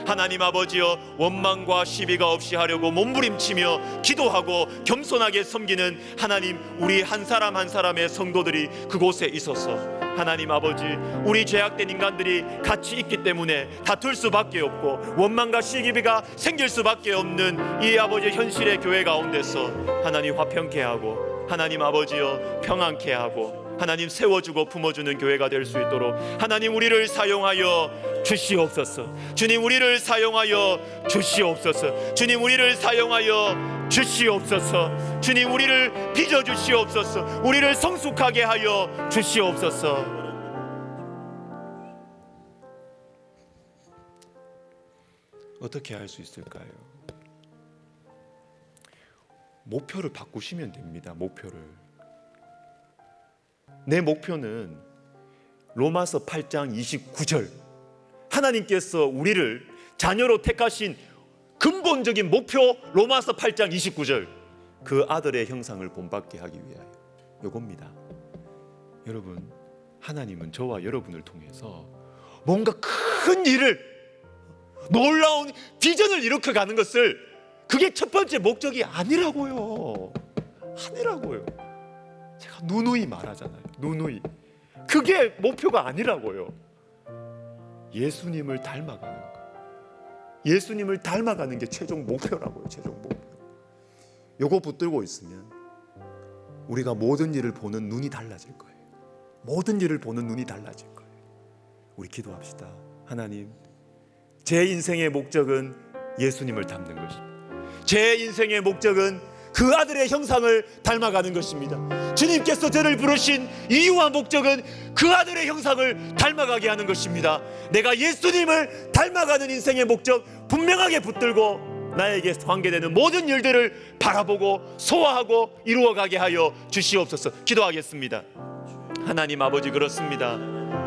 하나님 아버지여 원망과 시비가 없이 하려고 몸부림치며 기도하고 겸손하게 섬기는 하나님, 우리 한 사람 한 사람의 성도들이 그곳에 있어서 하나님 아버지, 우리 죄악된 인간들이 같이 있기 때문에 다툴 수밖에 없고 원망과 시기가 생길 수밖에 없는 이 아버지 현실의 교회 가운데서 하나님 화평케 하고 하나님 아버지여 평안케 하고 하나님 세워주고 품어주는 교회가 될 수 있도록 하나님 우리를 사용하여 주시옵소서. 주님, 우리를 사용하여 주시옵소서. 주님, 우리를 사용하여 주시옵소서. 주님, 우리를 빚어 주시옵소서. 우리를 성숙하게 하여 주시옵소서. 어떻게 할 수 있을까요? 목표를 바꾸시면 됩니다. 목표를. 내 목표는 로마서 8장 29절, 하나님께서 우리를 자녀로 택하신 근본적인 목표, 로마서 8장 29절, 그 아들의 형상을 본받게 하기 위하여, 요겁니다. 여러분, 하나님은 저와 여러분을 통해서 뭔가 큰 일을, 놀라운 비전을 일으켜가는 것을, 그게 첫 번째 목적이 아니라고요. 아니라고요. 제가 누누이 말하잖아요. 누누이. 그게 목표가 아니라고요. 예수님을 닮아가는 거. 예수님을 닮아가는 게 최종 목표라고요. 최종 목표. 요거 붙들고 있으면 우리가 모든 일을 보는 눈이 달라질 거예요. 모든 일을 보는 눈이 달라질 거예요. 우리 기도합시다. 하나님, 제 인생의 목적은 예수님을 닮는 것입니다. 제 인생의 목적은 그 아들의 형상을 닮아가는 것입니다. 주님께서 저를 부르신 이유와 목적은 그 아들의 형상을 닮아가게 하는 것입니다. 내가 예수님을 닮아가는 인생의 목적 분명하게 붙들고 나에게 관계되는 모든 일들을 바라보고 소화하고 이루어가게 하여 주시옵소서. 기도하겠습니다. 하나님 아버지, 그렇습니다.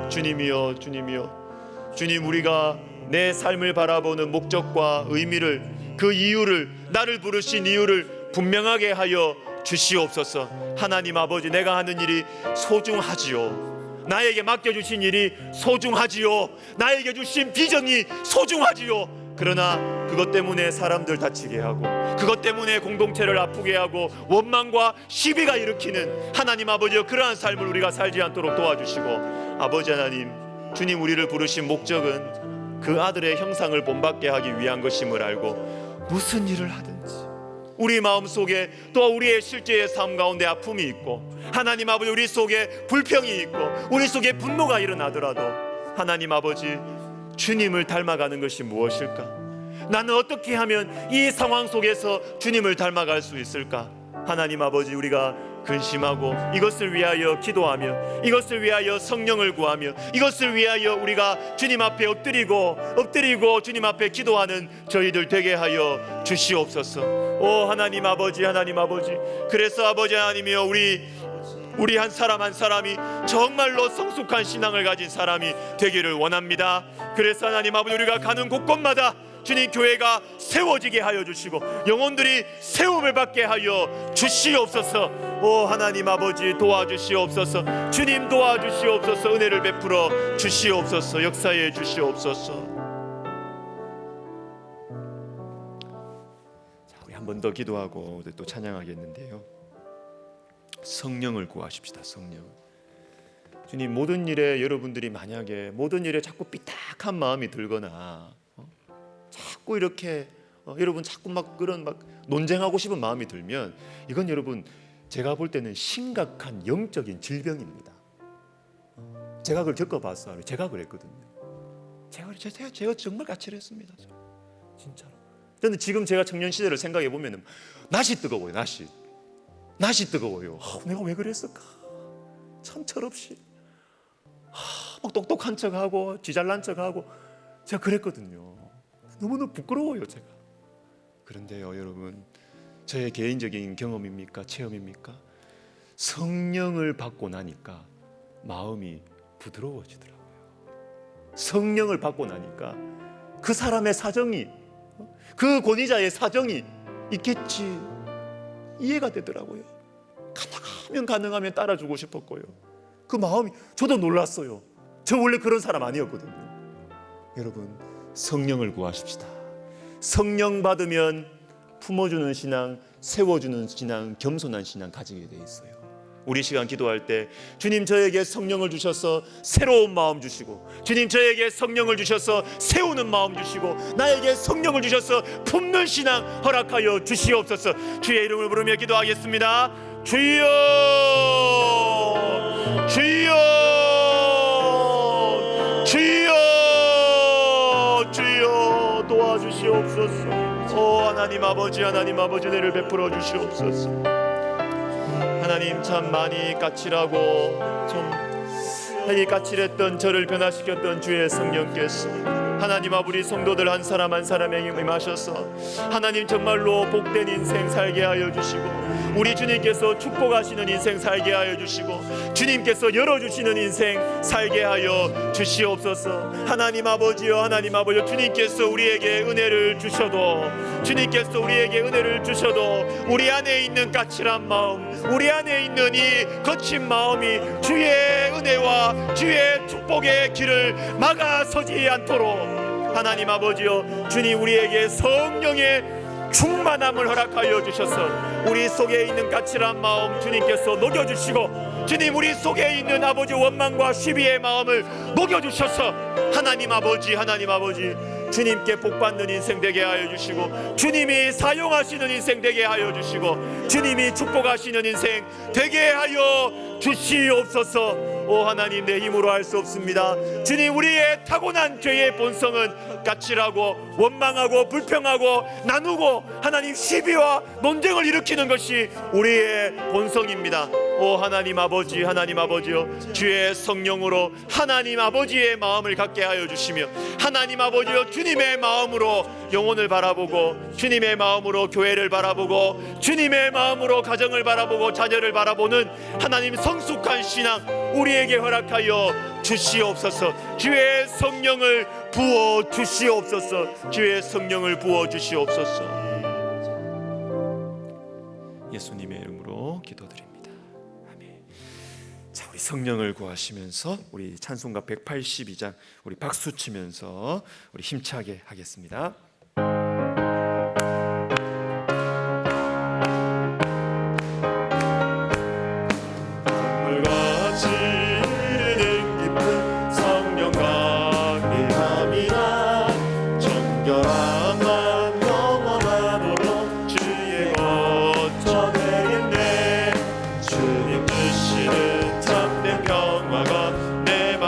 주님이여, 주님이여, 주님, 우리가 내 삶을 바라보는 목적과 의미를, 그 이유를, 나를 부르신 이유를 분명하게 하여 주시옵소서. 하나님 아버지, 내가 하는 일이 소중하지요. 나에게 맡겨주신 일이 소중하지요. 나에게 주신 비전이 소중하지요. 그러나 그것 때문에 사람들 다치게 하고, 그것 때문에 공동체를 아프게 하고 원망과 시비가 일으키는 하나님 아버지여, 그러한 삶을 우리가 살지 않도록 도와주시고, 아버지 하나님, 주님, 우리를 부르신 목적은 그 아들의 형상을 본받게 하기 위한 것임을 알고 무슨 일을 하든지 우리 마음속에, 또 우리의 실제의 삶 가운데 아픔이 있고, 하나님 아버지, 우리 속에 불평이 있고, 우리 속에 분노가 일어나더라도 하나님 아버지, 주님을 닮아가는 것이 무엇일까? 나는 어떻게 하면 이 상황 속에서 주님을 닮아갈 수 있을까? 하나님 아버지, 우리가 근심하고 이것을 위하여 기도하며, 이것을 위하여 성령을 구하며, 이것을 위하여 우리가 주님 앞에 엎드리고 주님 앞에 기도하는 저희들 되게 하여 주시옵소서. 오 하나님 아버지, 하나님 아버지, 그래서 아버지 하나님이여, 우리 한 사람 한 사람이 정말로 성숙한 신앙을 가진 사람이 되기를 원합니다. 그래서 하나님 아버지, 우리가 가는 곳곳마다 주님 교회가 세워지게 하여 주시고 영혼들이 세움을 받게 하여 주시옵소서. 오 하나님 아버지, 도와주시옵소서. 주님 도와주시옵소서. 은혜를 베풀어 주시옵소서. 역사해 주시옵소서. 자, 우리 한 번 더 기도하고 또 찬양하겠는데요. 성령을 구하십시다. 성령. 주님, 모든 일에 여러분들이 만약에 모든 일에 자꾸 삐딱한 마음이 들거나 자꾸 이렇게 여러분 자꾸 막 그런 막 논쟁하고 싶은 마음이 들면 이건 여러분 제가 볼 때는 심각한 영적인 질병입니다. 제가 그걸 겪어봤어요. 제가 그랬거든요. 제가 정말 까칠했습니다. 진짜로. 근데 지금 제가 청년 시절을 생각해 보면 낯이 뜨거워요. 낯이 뜨거워요. 내가 왜 그랬을까? 참 철없이 막 똑똑한 척하고 지잘난 척하고 제가 그랬거든요. 너무너무 부끄러워요, 제가. 그런데요, 여러분, 저의 개인적인 경험입니까? 체험입니까? 성령을 받고 나니까 마음이 부드러워지더라고요. 성령을 받고 나니까 그 사람의 사정이, 그 권위자의 사정이 있겠지 이해가 되더라고요. 가능하면 따라주고 싶었고요. 그 마음이, 저도 놀랐어요. 저 원래 그런 사람 아니었거든요. 여러분, 성령을 구하십시다. 성령 받으면 품어주는 신앙, 세워주는 신앙, 겸손한 신앙 가지게 돼 있어요. 우리 시간 기도할 때 주님, 저에게 성령을 주셔서 새로운 마음 주시고, 주님 저에게 성령을 주셔서 세우는 마음 주시고, 나에게 성령을 주셔서 품는 신앙 허락하여 주시옵소서. 주의 이름을 부르며 기도하겠습니다. 주여, 주여, 주여, 주여 도와주시옵소서. 오 하나님 아버지, 하나님 아버지, 은혜를 베풀어 주시옵소서. 하나님, 참 많이 까칠하고 좀 까칠했던 저를 변화시켰던 주의 성령께서 하나님 아버지 성도들 한 사람 한 사람에게 임하셔서 하나님 정말로 복된 인생 살게 하여 주시고, 우리 주님께서 축복하시는 인생 살게 하여 주시고, 주님께서 열어주시는 인생 살게 하여 주시옵소서. 하나님 아버지요, 하나님 아버지요, 주님께서 우리에게 은혜를 주셔도, 주님께서 우리에게 은혜를 주셔도 우리 안에 있는 까칠한 마음, 우리 안에 있는 이 거친 마음이 주의 은혜와 주의 축복의 길을 막아서지 않도록 하나님 아버지요, 주님 우리에게 성령의 충만함을 허락하여 주셔서 우리 속에 있는 까칠한 마음 주님께서 녹여주시고, 주님 우리 속에 있는 아버지 원망과 시비의 마음을 녹여주셔서 하나님 아버지, 하나님 아버지, 주님께 복받는 인생 되게 하여 주시고, 주님이 사용하시는 인생 되게 하여 주시고, 주님이 축복하시는 인생 되게 하여 주시옵소서. 오 하나님, 내 힘으로 할 수 없습니다. 주님, 우리의 타고난 죄의 본성은 까칠하고 원망하고 불평하고 나누고 하나님 시비와 논쟁을 일으키는 것이 우리의 본성입니다. 오 하나님 아버지, 하나님 아버지요, 주의 성령으로 하나님 아버지의 마음을 갖게 하여 주시며, 하나님 아버지요, 주님의 마음으로 영혼을 바라보고, 주님의 마음으로 교회를 바라보고, 주님의 마음으로 가정을 바라보고 자녀를 바라보는 하나님 성숙한 신앙 우리에게 허락하여 주시옵소서. 주의 성령을 부어 주시옵소서. 주의 성령을 부어 주시옵소서. 예수님의 이름으로 기도드립니다. 아멘. 자, 우리 성령을 구하시면서 우리 찬송가 182장 우리 박수 치면서 우리 힘차게 하겠습니다.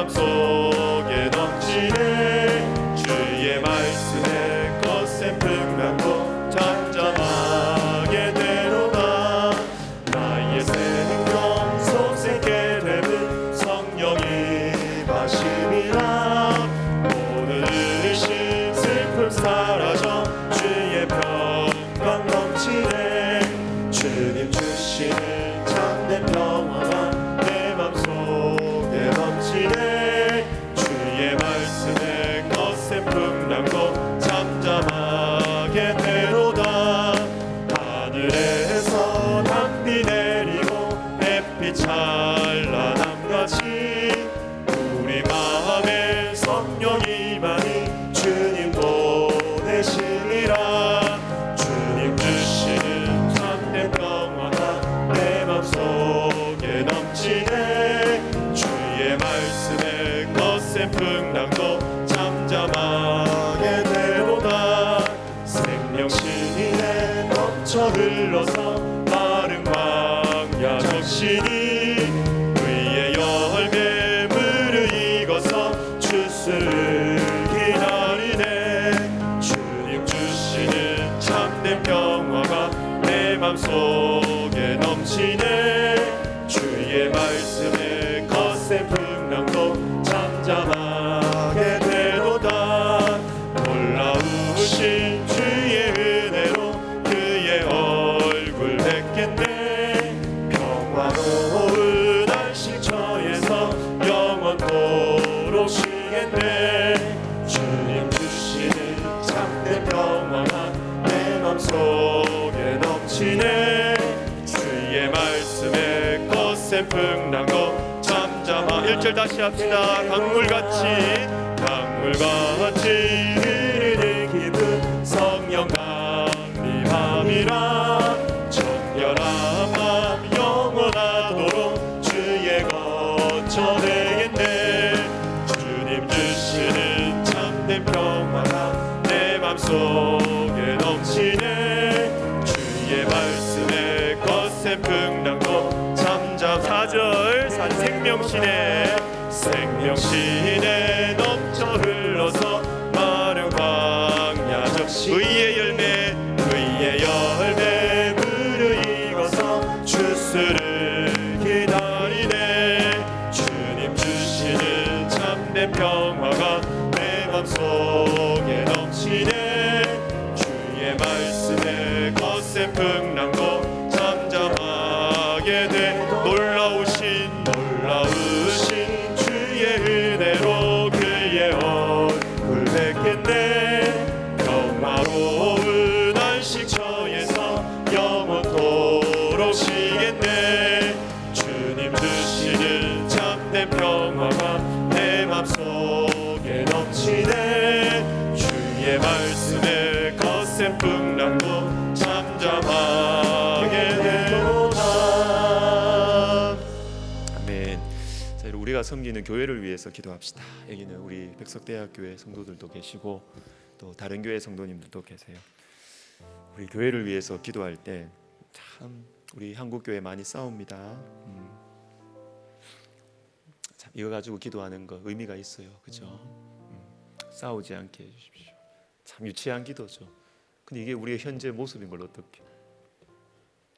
속에 넘치네 주의 말씀에 맘속에 넘치네. 주의 말씀에 거센 풍랑도 잠잠하게 되도다. 놀라우신 주의 은혜로 그의 얼굴 뵙겠네. 평화로운 안식처에서 영원토록 쉬겠네. 주님 주시는 참된 평화가 내 맘속에 넘치네. 주의 말씀에 거센 풍랑도 잠잠하. 1절 다시 합시다. 강물같이 흐르는 기분 성령 강림함이라. 정결한 맘 영원하도록 주의 거처 되겠네. 주님 주시는 참된 평화가 내 맘속에 넘치네. 주의 말씀에 거센 풍랑도 잠잠. 4절 산 생명시내 생명시내 넘쳐 흘러서 마른 광야 적시. 의의 열매 무르익어서 주스를 기다리네. 주님 주시는 참된 평화가 내 맘속에 넘치네. 주의 말씀에 거센 풍랑도 잠잠하게 돼. 놀라우신 주의 은혜로 그의 얼굴 뵙겠네. 평화로운 안식처에서 영원토록 쉬겠네. 주님 주시는 참된 평화가 내 맘속에 넘치네. 주의 말씀에 거센 풍랑도 잠잠하게 되도다. 아멘. 자, 우리가 섬기는 교회를 위해서 기도합시다. 여기는 우리 백석대학교의 성도들도 계시고 또 다른 교회 성도님들도 계세요. 우리 교회를 위해서 기도할 때 참 우리 한국교회 많이 싸웁니다. 참 이거 가지고 기도하는 거 의미가 있어요. 그죠? 싸우지 않게 해주십시오. 참 유치한 기도죠. 근데 이게 우리의 현재 모습인 걸 어떻게?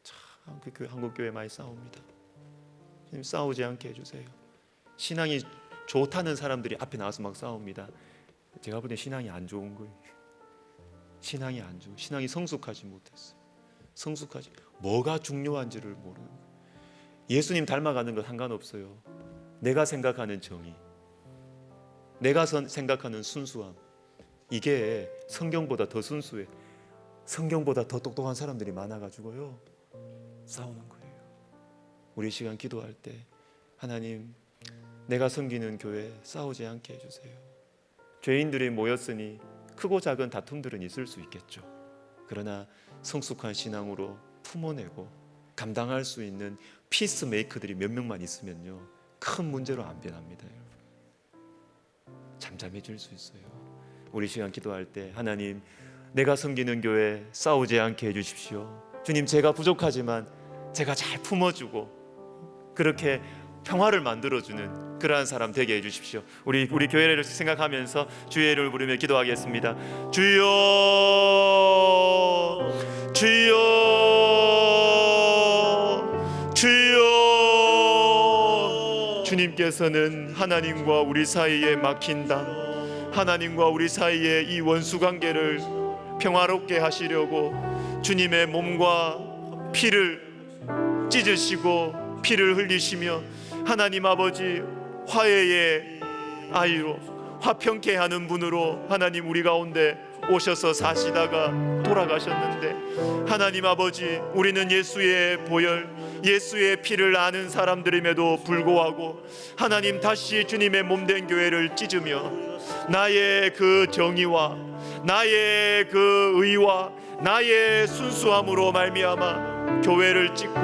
참 그 한국교회 많이 싸웁니다. 주님 싸우지 않게 해주세요. 신앙이 좋다는 사람들이 앞에 나와서 막 싸웁니다. 제가 볼 때 신앙이 안 좋은 거예요. 신앙이 안 좋아. 신앙이 성숙하지 못했어요. 성숙하지. 뭐가 중요한지를 모르는 거예요. 예수님 닮아가는 건 상관없어요. 내가 생각하는 정의, 내가 생각하는 순수함, 이게 성경보다 더 순수해. 성경보다 더 똑똑한 사람들이 많아가지고요 싸우는 거예요. 우리 시간 기도할 때 하나님, 내가 섬기는 교회 싸우지 않게 해주세요. 죄인들이 모였으니 크고 작은 다툼들은 있을 수 있겠죠. 그러나 성숙한 신앙으로 품어내고 감당할 수 있는 피스메이커들이 몇 명만 있으면요 큰 문제로 안 변합니다. 여러분. 잠잠해질 수 있어요. 우리 시간 기도할 때 하나님, 내가 섬기는 교회 싸우지 않게 해주십시오. 주님, 제가 부족하지만 제가 잘 품어주고 그렇게 평화를 만들어주는 그러한 사람 되게 해주십시오. 우리 교회를 생각하면서 주의 이름을 부르며 기도하겠습니다. 주여, 주여, 주여. 주님께서는 하나님과 우리 사이에 막힌 담, 하나님과 우리 사이에 이 원수 관계를 평화롭게 하시려고 주님의 몸과 피를 찢으시고 피를 흘리시며 하나님 아버지 화해의 아이로 화평케 하는 분으로 하나님 우리 가운데 오셔서 사시다가 돌아가셨는데, 하나님 아버지, 우리는 예수의 보혈, 예수의 피를 아는 사람들임에도 불구하고 하나님 다시 주님의 몸된 교회를 찢으며 나의 그 정의와 나의 그 의와 나의 순수함으로 말미암아 교회를 찢고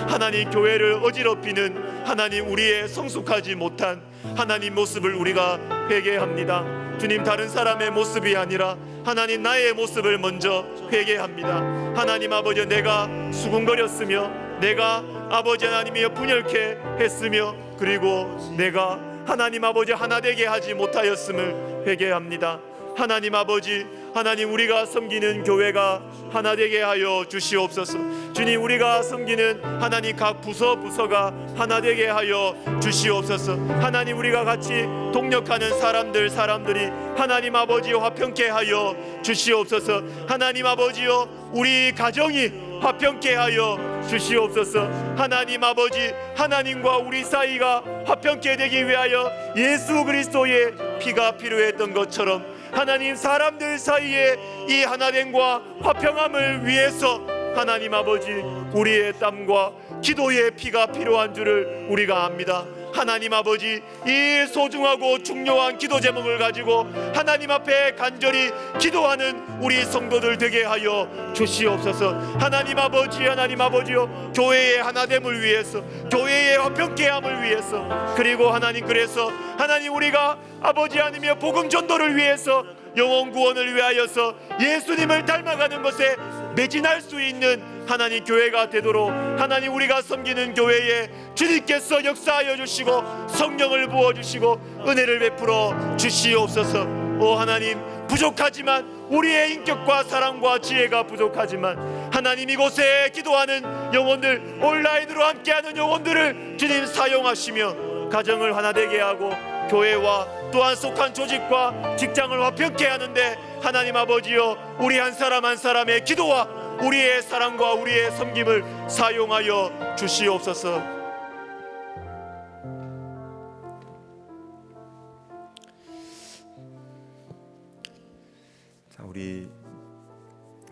하나님 교회를 어지럽히는 하나님 우리의 성숙하지 못한 하나님 모습을 우리가 회개합니다. 주님, 다른 사람의 모습이 아니라 하나님 나의 모습을 먼저 회개합니다. 하나님 아버지, 내가 수군거렸으며 내가 아버지 하나님이여 분열케 했으며 그리고 내가 하나님 아버지 하나 되게 하지 못하였음을 회개합니다. 하나님 아버지, 하나님 우리가 섬기는 교회가 하나 되게 하여 주시옵소서. 주님, 우리가 섬기는 하나님 각 부서가 하나 되게 하여 주시옵소서. 하나님, 우리가 같이 동력하는 사람들이 하나님 아버지여 화평케 하여 주시옵소서. 하나님 아버지여, 우리 가정이 화평케 하여 주시옵소서. 하나님 아버지, 하나님과 우리 사이가 화평케 되기 위하여 예수 그리스도의 피가 필요했던 것처럼 하나님, 사람들 사이에 이 하나됨과 화평함을 위해서 하나님 아버지, 우리의 땀과 기도의 피가 필요한 줄을 우리가 압니다. 하나님 아버지, 이 소중하고 중요한 기도 제목을 가지고 하나님 앞에 간절히 기도하는 우리 성도들 되게 하여 주시옵소서. 하나님 아버지요, 교회의 하나됨을 위해서, 교회의 화평케함을 위해서, 그리고 하나님, 그래서 하나님, 우리가 아버지 하나님의 복음 전도를 위해서, 영혼 구원을 위하여서 예수님을 닮아가는 것에 매진할 수 있는 하나님 교회가 되도록 하나님, 우리가 섬기는 교회에 주님께서 역사하여 주시고 성령을 부어주시고 은혜를 베풀어 주시옵소서. 오 하나님, 부족하지만 우리의 인격과 사랑과 지혜가 부족하지만 하나님, 이곳에 기도하는 영혼들, 온라인으로 함께하는 영혼들을 주님 사용하시며 가정을 하나 되게 하고 교회와 또한 속한 조직과 직장을 화평케 하는데 하나님 아버지여, 우리 한 사람 한 사람의 기도와 우리의 사랑과 우리의 섬김을 사용하여 주시옵소서. 자, 우리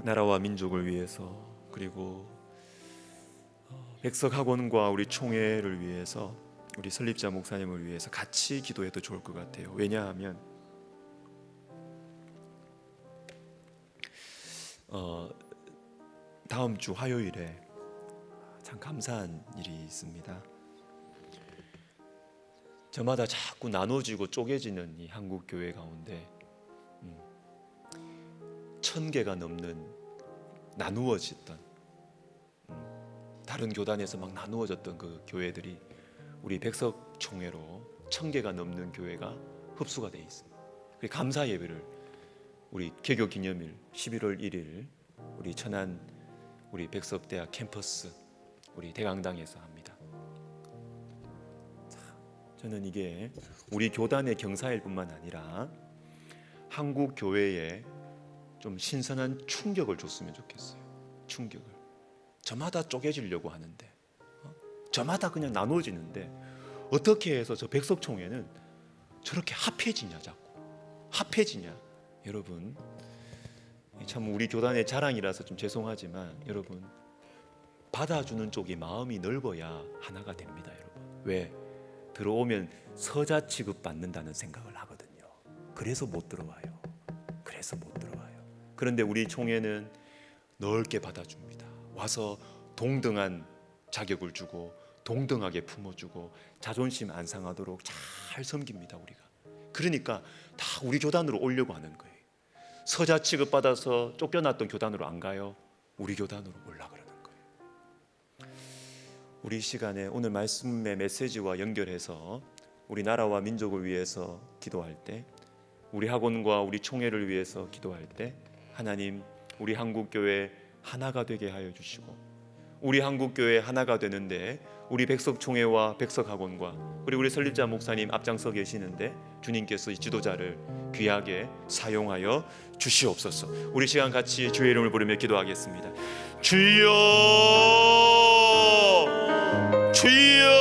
나라와 민족을 위해서, 그리고 백석학원과 우리 총회를 위해서, 우리 설립자 목사님을 위해서 같이 기도해도 좋을 것 같아요. 왜냐하면 다음 주 화요일에 참 감사한 일이 있습니다. 저마다 자꾸 나눠지고 쪼개지는 이 한국 교회 가운데 1000개가 넘는 나누어졌던, 다른 교단에서 막 나누어졌던 그 교회들이 우리 백석총회로 1000개가 넘는 교회가 흡수가 돼 있습니다. 감사 예배를 우리 개교 기념일 11월 1일 우리 천안 우리 백석대학 캠퍼스 우리 대강당에서 합니다. 저는 이게 우리 교단의 경사일 뿐만 아니라 한국 교회에 좀 신선한 충격을 줬으면 좋겠어요. 충격을. 저마다 쪼개지려고 하는데, 저마다 그냥 나눠지는데 어떻게 해서 저 백석총회는 저렇게 합해지냐, 자꾸 합해지냐. 여러분, 참 우리 교단의 자랑이라서 좀 죄송하지만 여러분, 받아주는 쪽이 마음이 넓어야 하나가 됩니다. 여러분, 왜? 들어오면 서자 취급받는다는 생각을 하거든요. 그래서 못 들어와요. 그런데 우리 총회는 넓게 받아줍니다. 와서 동등한 자격을 주고 동등하게 품어주고 자존심 안 상하도록 잘 섬깁니다. 우리가. 그러니까 다 우리 교단으로 오려고 하는 거예요. 서자 취급받아서 쫓겨났던 교단으로 안 가요. 우리 교단으로 올라 그러는 거예요. 우리 시간에 오늘 말씀의 메시지와 연결해서 우리 나라와 민족을 위해서 기도할 때, 우리 학원과 우리 총회를 위해서 기도할 때 하나님, 우리 한국교회 하나가 되게 하여 주시고, 우리 한국교회 하나가 되는데 우리 백석총회와 백석학원과 우리 설립자 목사님 앞장서 계시는데 주님께서 이 지도자를 귀하게 사용하여 주시옵소서. 우리 시간 같이 주의 이름을 부르며 기도하겠습니다. 주여, 주여,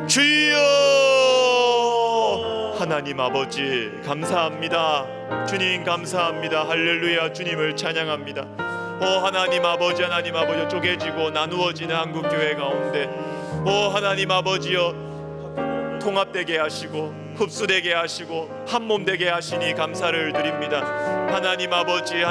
주여. 하나님 아버지 감사합니다. 주님 감사합니다. 할렐루야. 주님을 찬양합니다. 하나님 아버지, 쪼개지고 나누어지는 한국교회 가운데 하나님 아버지여, 통합되게 하시고 흡수되게 하시고 한몸 되게 하시니 감사를 드립니다. 하나님 아버지,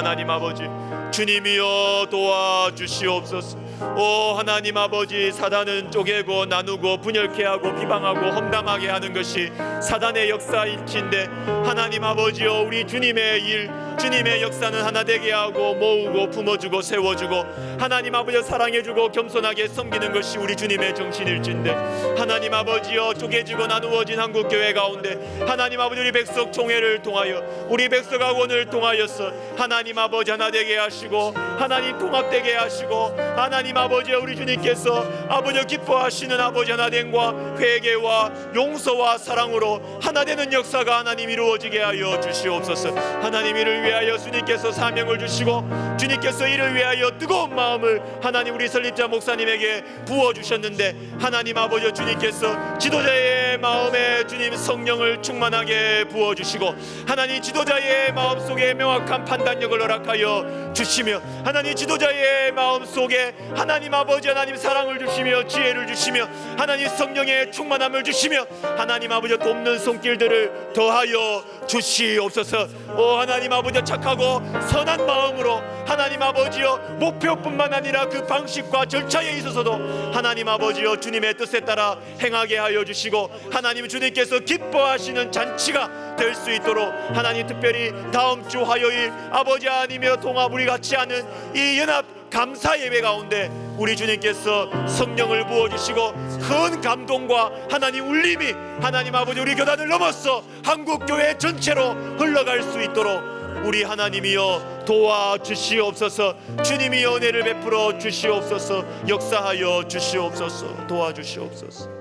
주님이여 도와주시옵소서. 오 하나님 아버지, 사단은 쪼개고 나누고 분열케 하고 비방하고 험담하게 하는 것이 사단의 역사일진데, 하나님 아버지여, 우리 주님의 일, 주님의 역사는 하나 되게 하고 모으고 품어주고 세워주고 하나님 아버지 사랑해주고 겸손하게 섬기는 것이 우리 주님의 정신일진데, 하나님 아버지여, 쪼개지고 나누어진 한국교회 가운데 하나님 아버지 우리 백석 총회를 통하여 우리 백석 학원을 통하여서 하나님 아버지 하나 되게 하시고 하나님 통합되게 하시고, 하나님 아버지 우리 주님께서 아버지 기뻐하시는 아버지 하나됨과 회개와 용서와 사랑으로 하나 되는 역사가 하나님 이루어지게 하여 주시옵소서. 하나님 이를 위하여 주님께서 사명을 주시고 주님께서 이를 위하여 뜨거운 마음을 하나님 우리 설립자 목사님에게 부어주셨는데, 하나님 아버지 주님께서 지도자의 마음에 주님 성령을 충만하게 부어주시고 하나님 지도자의 마음속에 명확한 판단력을 허락하여 주시며, 하나님 지도자의 마음속에 하나님 아버지 하나님 사랑을 주시며 지혜를 주시며 하나님 성령의 충만함을 주시며 하나님 아버지 돕는 손길들을 더하여 주시옵소서. 오 하나님 아버지 착하고 선한 마음으로 하나님 아버지여 목표뿐만 아니라 그 방식과 절차에 있어서도 하나님 아버지여 주님의 뜻에 따라 행하게 하여 주시고, 하나님 주님께서 기뻐하시는 잔치가 될 수 있도록 하나님 특별히 다음 주 화요일 아버지 하나님이여 통합 우리 같이 하는 이 연합 감사 예배 가운데 우리 주님께서 성령을 부어주시고 큰 감동과 하나님 울림이 하나님 아버지 우리 교단을 넘어서 한국교회 전체로 흘러갈 수 있도록 우리 하나님이여 도와주시옵소서. 주님이 은혜를 베풀어 주시옵소서. 역사하여 주시옵소서. 도와주시옵소서.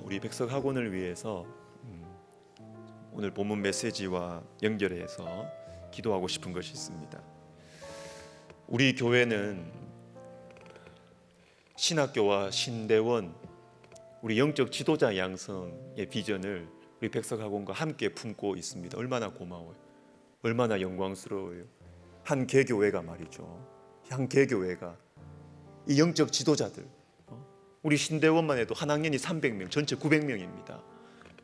우리 백석 학원을 위해서 오늘 본문 메시지와 연결해서 기도하고 싶은 것이 있습니다. 우리 교회는 신학교와 신대원, 우리 영적 지도자 양성의 비전을 우리 백석 학원과 함께 품고 있습니다. 얼마나 고마워요. 얼마나 영광스러워요. 한 개교회가 말이죠. 한 개교회가 이 영적 지도자들, 우리 신대원만 해도 한 학년이 300명, 전체 900명입니다.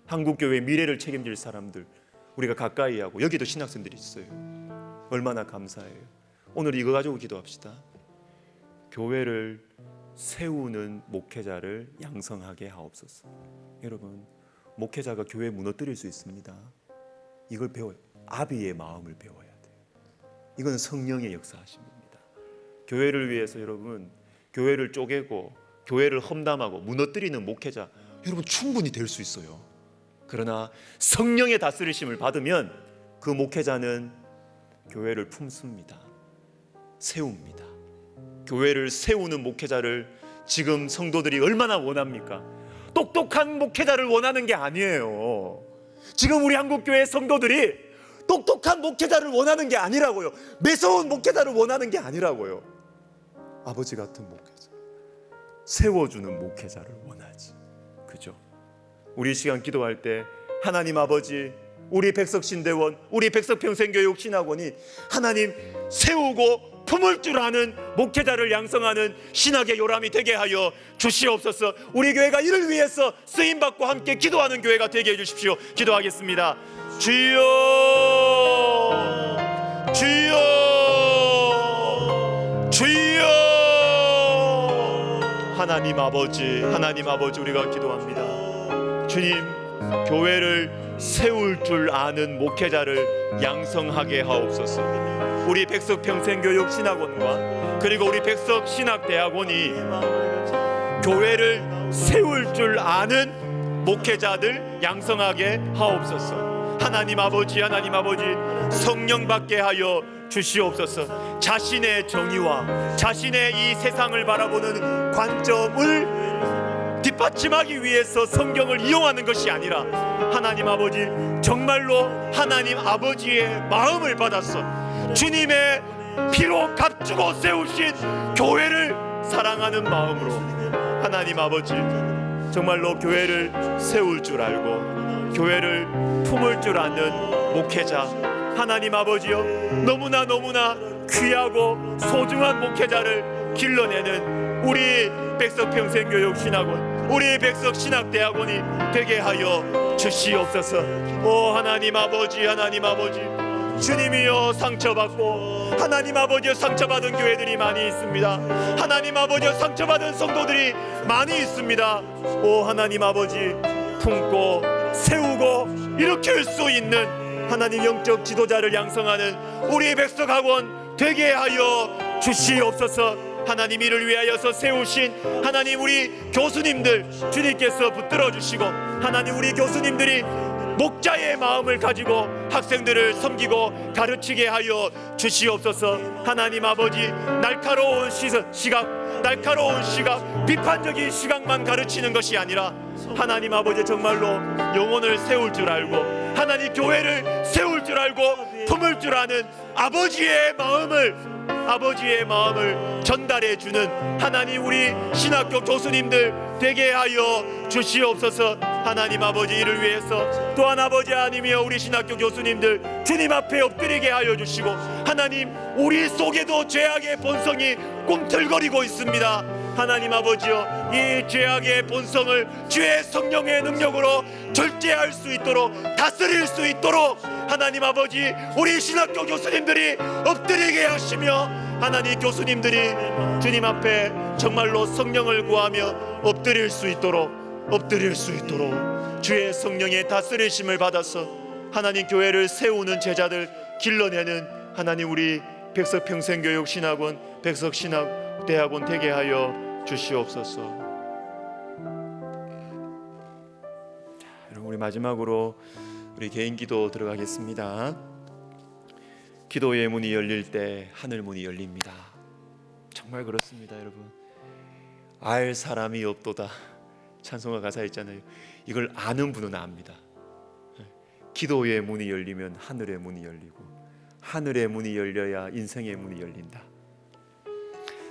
한국교회의 미래를 책임질 사람들 우리가 가까이 하고, 여기도 신학생들이 있어요. 얼마나 감사해요. 오늘 이거 가지고 기도합시다. 교회를 세우는 목회자를 양성하게 하옵소서. 여러분, 목회자가 교회 무너뜨릴 수 있습니다. 이걸 배워요. 아비의 마음을 배워야 돼요. 이건 성령의 역사하심입니다. 교회를 위해서 여러분, 교회를 쪼개고 교회를 험담하고 무너뜨리는 목회자 여러분 충분히 될 수 있어요. 그러나 성령의 다스리심을 받으면 그 목회자는 교회를 품습니다. 세웁니다. 교회를 세우는 목회자를 지금 성도들이 얼마나 원합니까? 똑똑한 목회자를 원하는 게 아니에요. 지금 우리 한국교회 성도들이 똑똑한 목회자를 원하는 게 아니라고요. 매서운 목회자를 원하는 게 아니라고요. 아버지 같은 목회자, 세워주는 목회자를 원하지. 그죠? 우리 시간 기도할 때 하나님 아버지, 우리 백석신대원, 우리 백석평생교육신학원이 하나님 세우고 품을 줄 아는 목회자를 양성하는 신학의 요람이 되게 하여 주시옵소서. 우리 교회가 이를 위해서 쓰임받고 함께 기도하는 교회가 되게 해주십시오. 기도하겠습니다. 주여, 주여, 주여. 하나님 아버지, 하나님 아버지, 우리가 기도합니다. 주님, 교회를 세울 줄 아는 목회자를 양성하게 하옵소서. 우리 백석평생교육신학원과 그리고 우리 백석신학대학원이 교회를 세울 줄 아는 목회자들 양성하게 하옵소서. 하나님 아버지, 하나님 아버지, 성령 받게 하여 주시옵소서. 자신의 정의와 자신의 이 세상을 바라보는 관점을 뒷받침하기 위해서 성경을 이용하는 것이 아니라 하나님 아버지, 정말로 하나님 아버지의 마음을 받아서 주님의 피로 값주고 세우신 교회를 사랑하는 마음으로 하나님 아버지, 정말로 교회를 세울 줄 알고 교회를 품을 줄 아는 목회자, 하나님 아버지여, 너무나 귀하고 소중한 목회자를 길러내는 우리 백석평생교육신학원, 우리 백석신학대학원이 되게 하여 주시옵소서. 오 하나님 아버지, 하나님 아버지, 주님이여 상처받고 하나님 아버지여 상처받은 교회들이 많이 있습니다. 하나님 아버지여 상처받은 성도들이 많이 있습니다. 오 하나님 아버지, 품고 세우고 일으킬 수 있는 하나님 영적 지도자를 양성하는 우리 백석학원 되게 하여 주시옵소서. 하나님 이를 위하여서 세우신 하나님 우리 교수님들 주님께서 붙들어 주시고, 하나님 우리 교수님들이 목자의 마음을 가지고 학생들을 섬기고 가르치게 하여 주시옵소서. 하나님 아버지, 날카로운 시각, 날카로운 시각, 비판적인 시각만 가르치는 것이 아니라 하나님 아버지 정말로 영혼을 세울 줄 알고 하나님 교회를 세울 줄 알고 품을 줄 아는 아버지의 마음을 전달해 주는 하나님 우리 신학교 교수님들 되게 하여 주시옵소서. 하나님 아버지 이를 위해서 또한 아버지 하나님이여 우리 신학교 교수님들 주님 앞에 엎드리게 하여 주시고, 하나님 우리 속에도 죄악의 본성이 꿈틀거리고 있습니다. 하나님 아버지여 이 죄악의 본성을 주의 성령의 능력으로 절제할 수 있도록, 다스릴 수 있도록 하나님 아버지 우리 신학교 교수님들이 엎드리게 하시며, 하나님 교수님들이 주님 앞에 정말로 성령을 구하며 엎드릴 수 있도록 주의 성령의 다스리심을 받아서 하나님 교회를 세우는 제자들 길러내는 하나님 우리 백석평생교육신학원 백석신학대학원 되게 하여 주시옵소서. 여러분 우리 마지막으로 우리 개인 기도 들어가겠습니다. 기도의 문이 열릴 때 하늘 문이 열립니다. 정말 그렇습니다. 여러분 알 사람이 없도다 찬송가 가사 있잖아요. 이걸 아는 분은 압니다. 기도의 문이 열리면 하늘의 문이 열리고, 하늘의 문이 열려야 인생의 문이 열린다.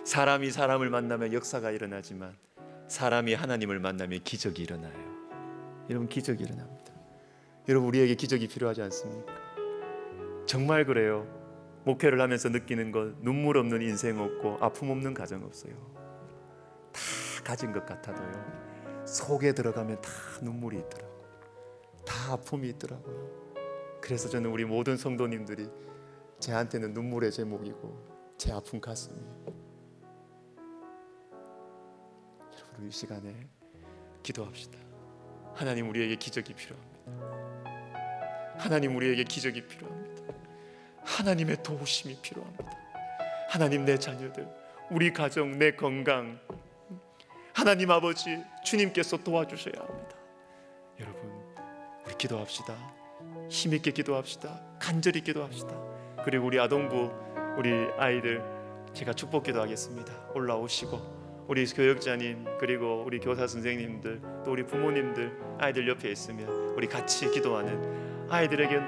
사람이 사람을 만나면 역사가 일어나지만 사람이 하나님을 만나면 기적이 일어나요. 여러분 기적이 일어납니다. 여러분 우리에게 기적이 필요하지 않습니까? 정말 그래요. 목회를 하면서 느끼는 것, 눈물 없는 인생 없고 아픔 없는 가정 없어요. 다 가진 것 같아도요, 속에 들어가면 다 눈물이 있더라고요. 다 아픔이 있더라고요. 그래서 저는 우리 모든 성도님들이 제한테는 눈물의 제목이고 제 아픈 가슴이에요. 여러분 이 시간에 기도합시다. 하나님 우리에게 기적이 필요합니다. 하나님 우리에게 기적이 필요합니다. 하나님의 도우심이 필요합니다. 하나님 내 자녀들, 우리 가정, 내 건강, 하나님 아버지 주님께서 도와주셔야 합니다. 여러분 우리 기도합시다. 힘있게 기도합시다. 간절히 기도합시다. 그리고 우리 아동부 우리 아이들 제가 축복 기도하겠습니다. 올라오시고 우리 교역자님 그리고 우리 교사 선생님들 또 우리 부모님들 아이들 옆에 있으면 우리 같이 기도하는 아이들에게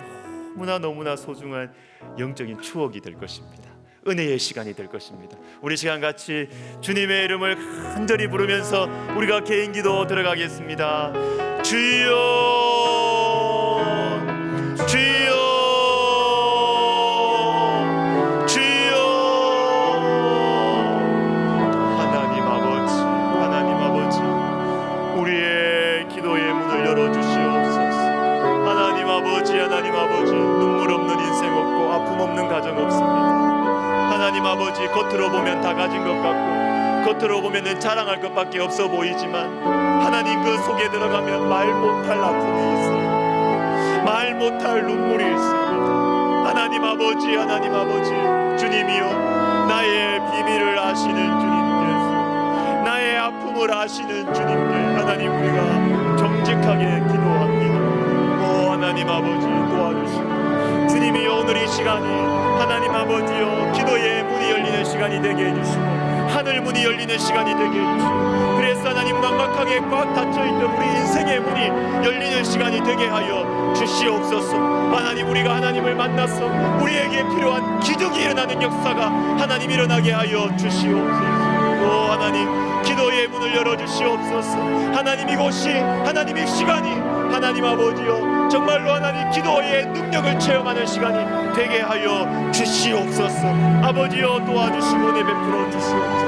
너무나 소중한 영적인 추억이 될 것입니다. 은혜의 시간이 될 것입니다. 우리 시간 같이 주님의 이름을 간절히 부르면서 우리가 개인 기도 들어가겠습니다. 주여 주여 주여. 하나님 아버지 우리의 기도의 문을 열어주시옵소서. 하나님 아버지 눈물 없는 인생 없고 아픔 없는 가정 없습니다. 하나님 아버지 겉으로 보면 다 가진 것 같고 겉으로 보면은 자랑할 것밖에 없어 보이지만 하나님 그 속에 들어가면 말 못할 아픔이 있어요. 말 못할 눈물이 있습니다. 하나님 아버지 주님이여 나의 비밀을 아시는 주님께서 나의 아픔을 아시는 주님께 하나님 우리가 정직하게 기도합니다. 오 하나님 아버지 도와주시고 주님이 오늘 이 시간이 하나님 아버지여 기도의 문이 열리는 시간이 되게 해주시고 하늘 문이 열리는 시간이 되게 해주시고 그래서 하나님 막막하게 꽉 닫혀있던 우리 인생의 문이 열리는 시간이 되게 하여 주시옵소서. 하나님 우리가 하나님을 만나서 우리에게 필요한 기적이 일어나는 역사가 하나님 일어나게 하여 주시옵소서. 오 하나님 기도의 문을 열어주시옵소서. 하나님 이곳이 하나님 이 시간이 하나님 아버지여 정말로 하나님 기도의 능력을 체험하는 시간이 되게 하여 주시옵소서. 아버지여 도와주시고 내 베풀어 주시옵소서.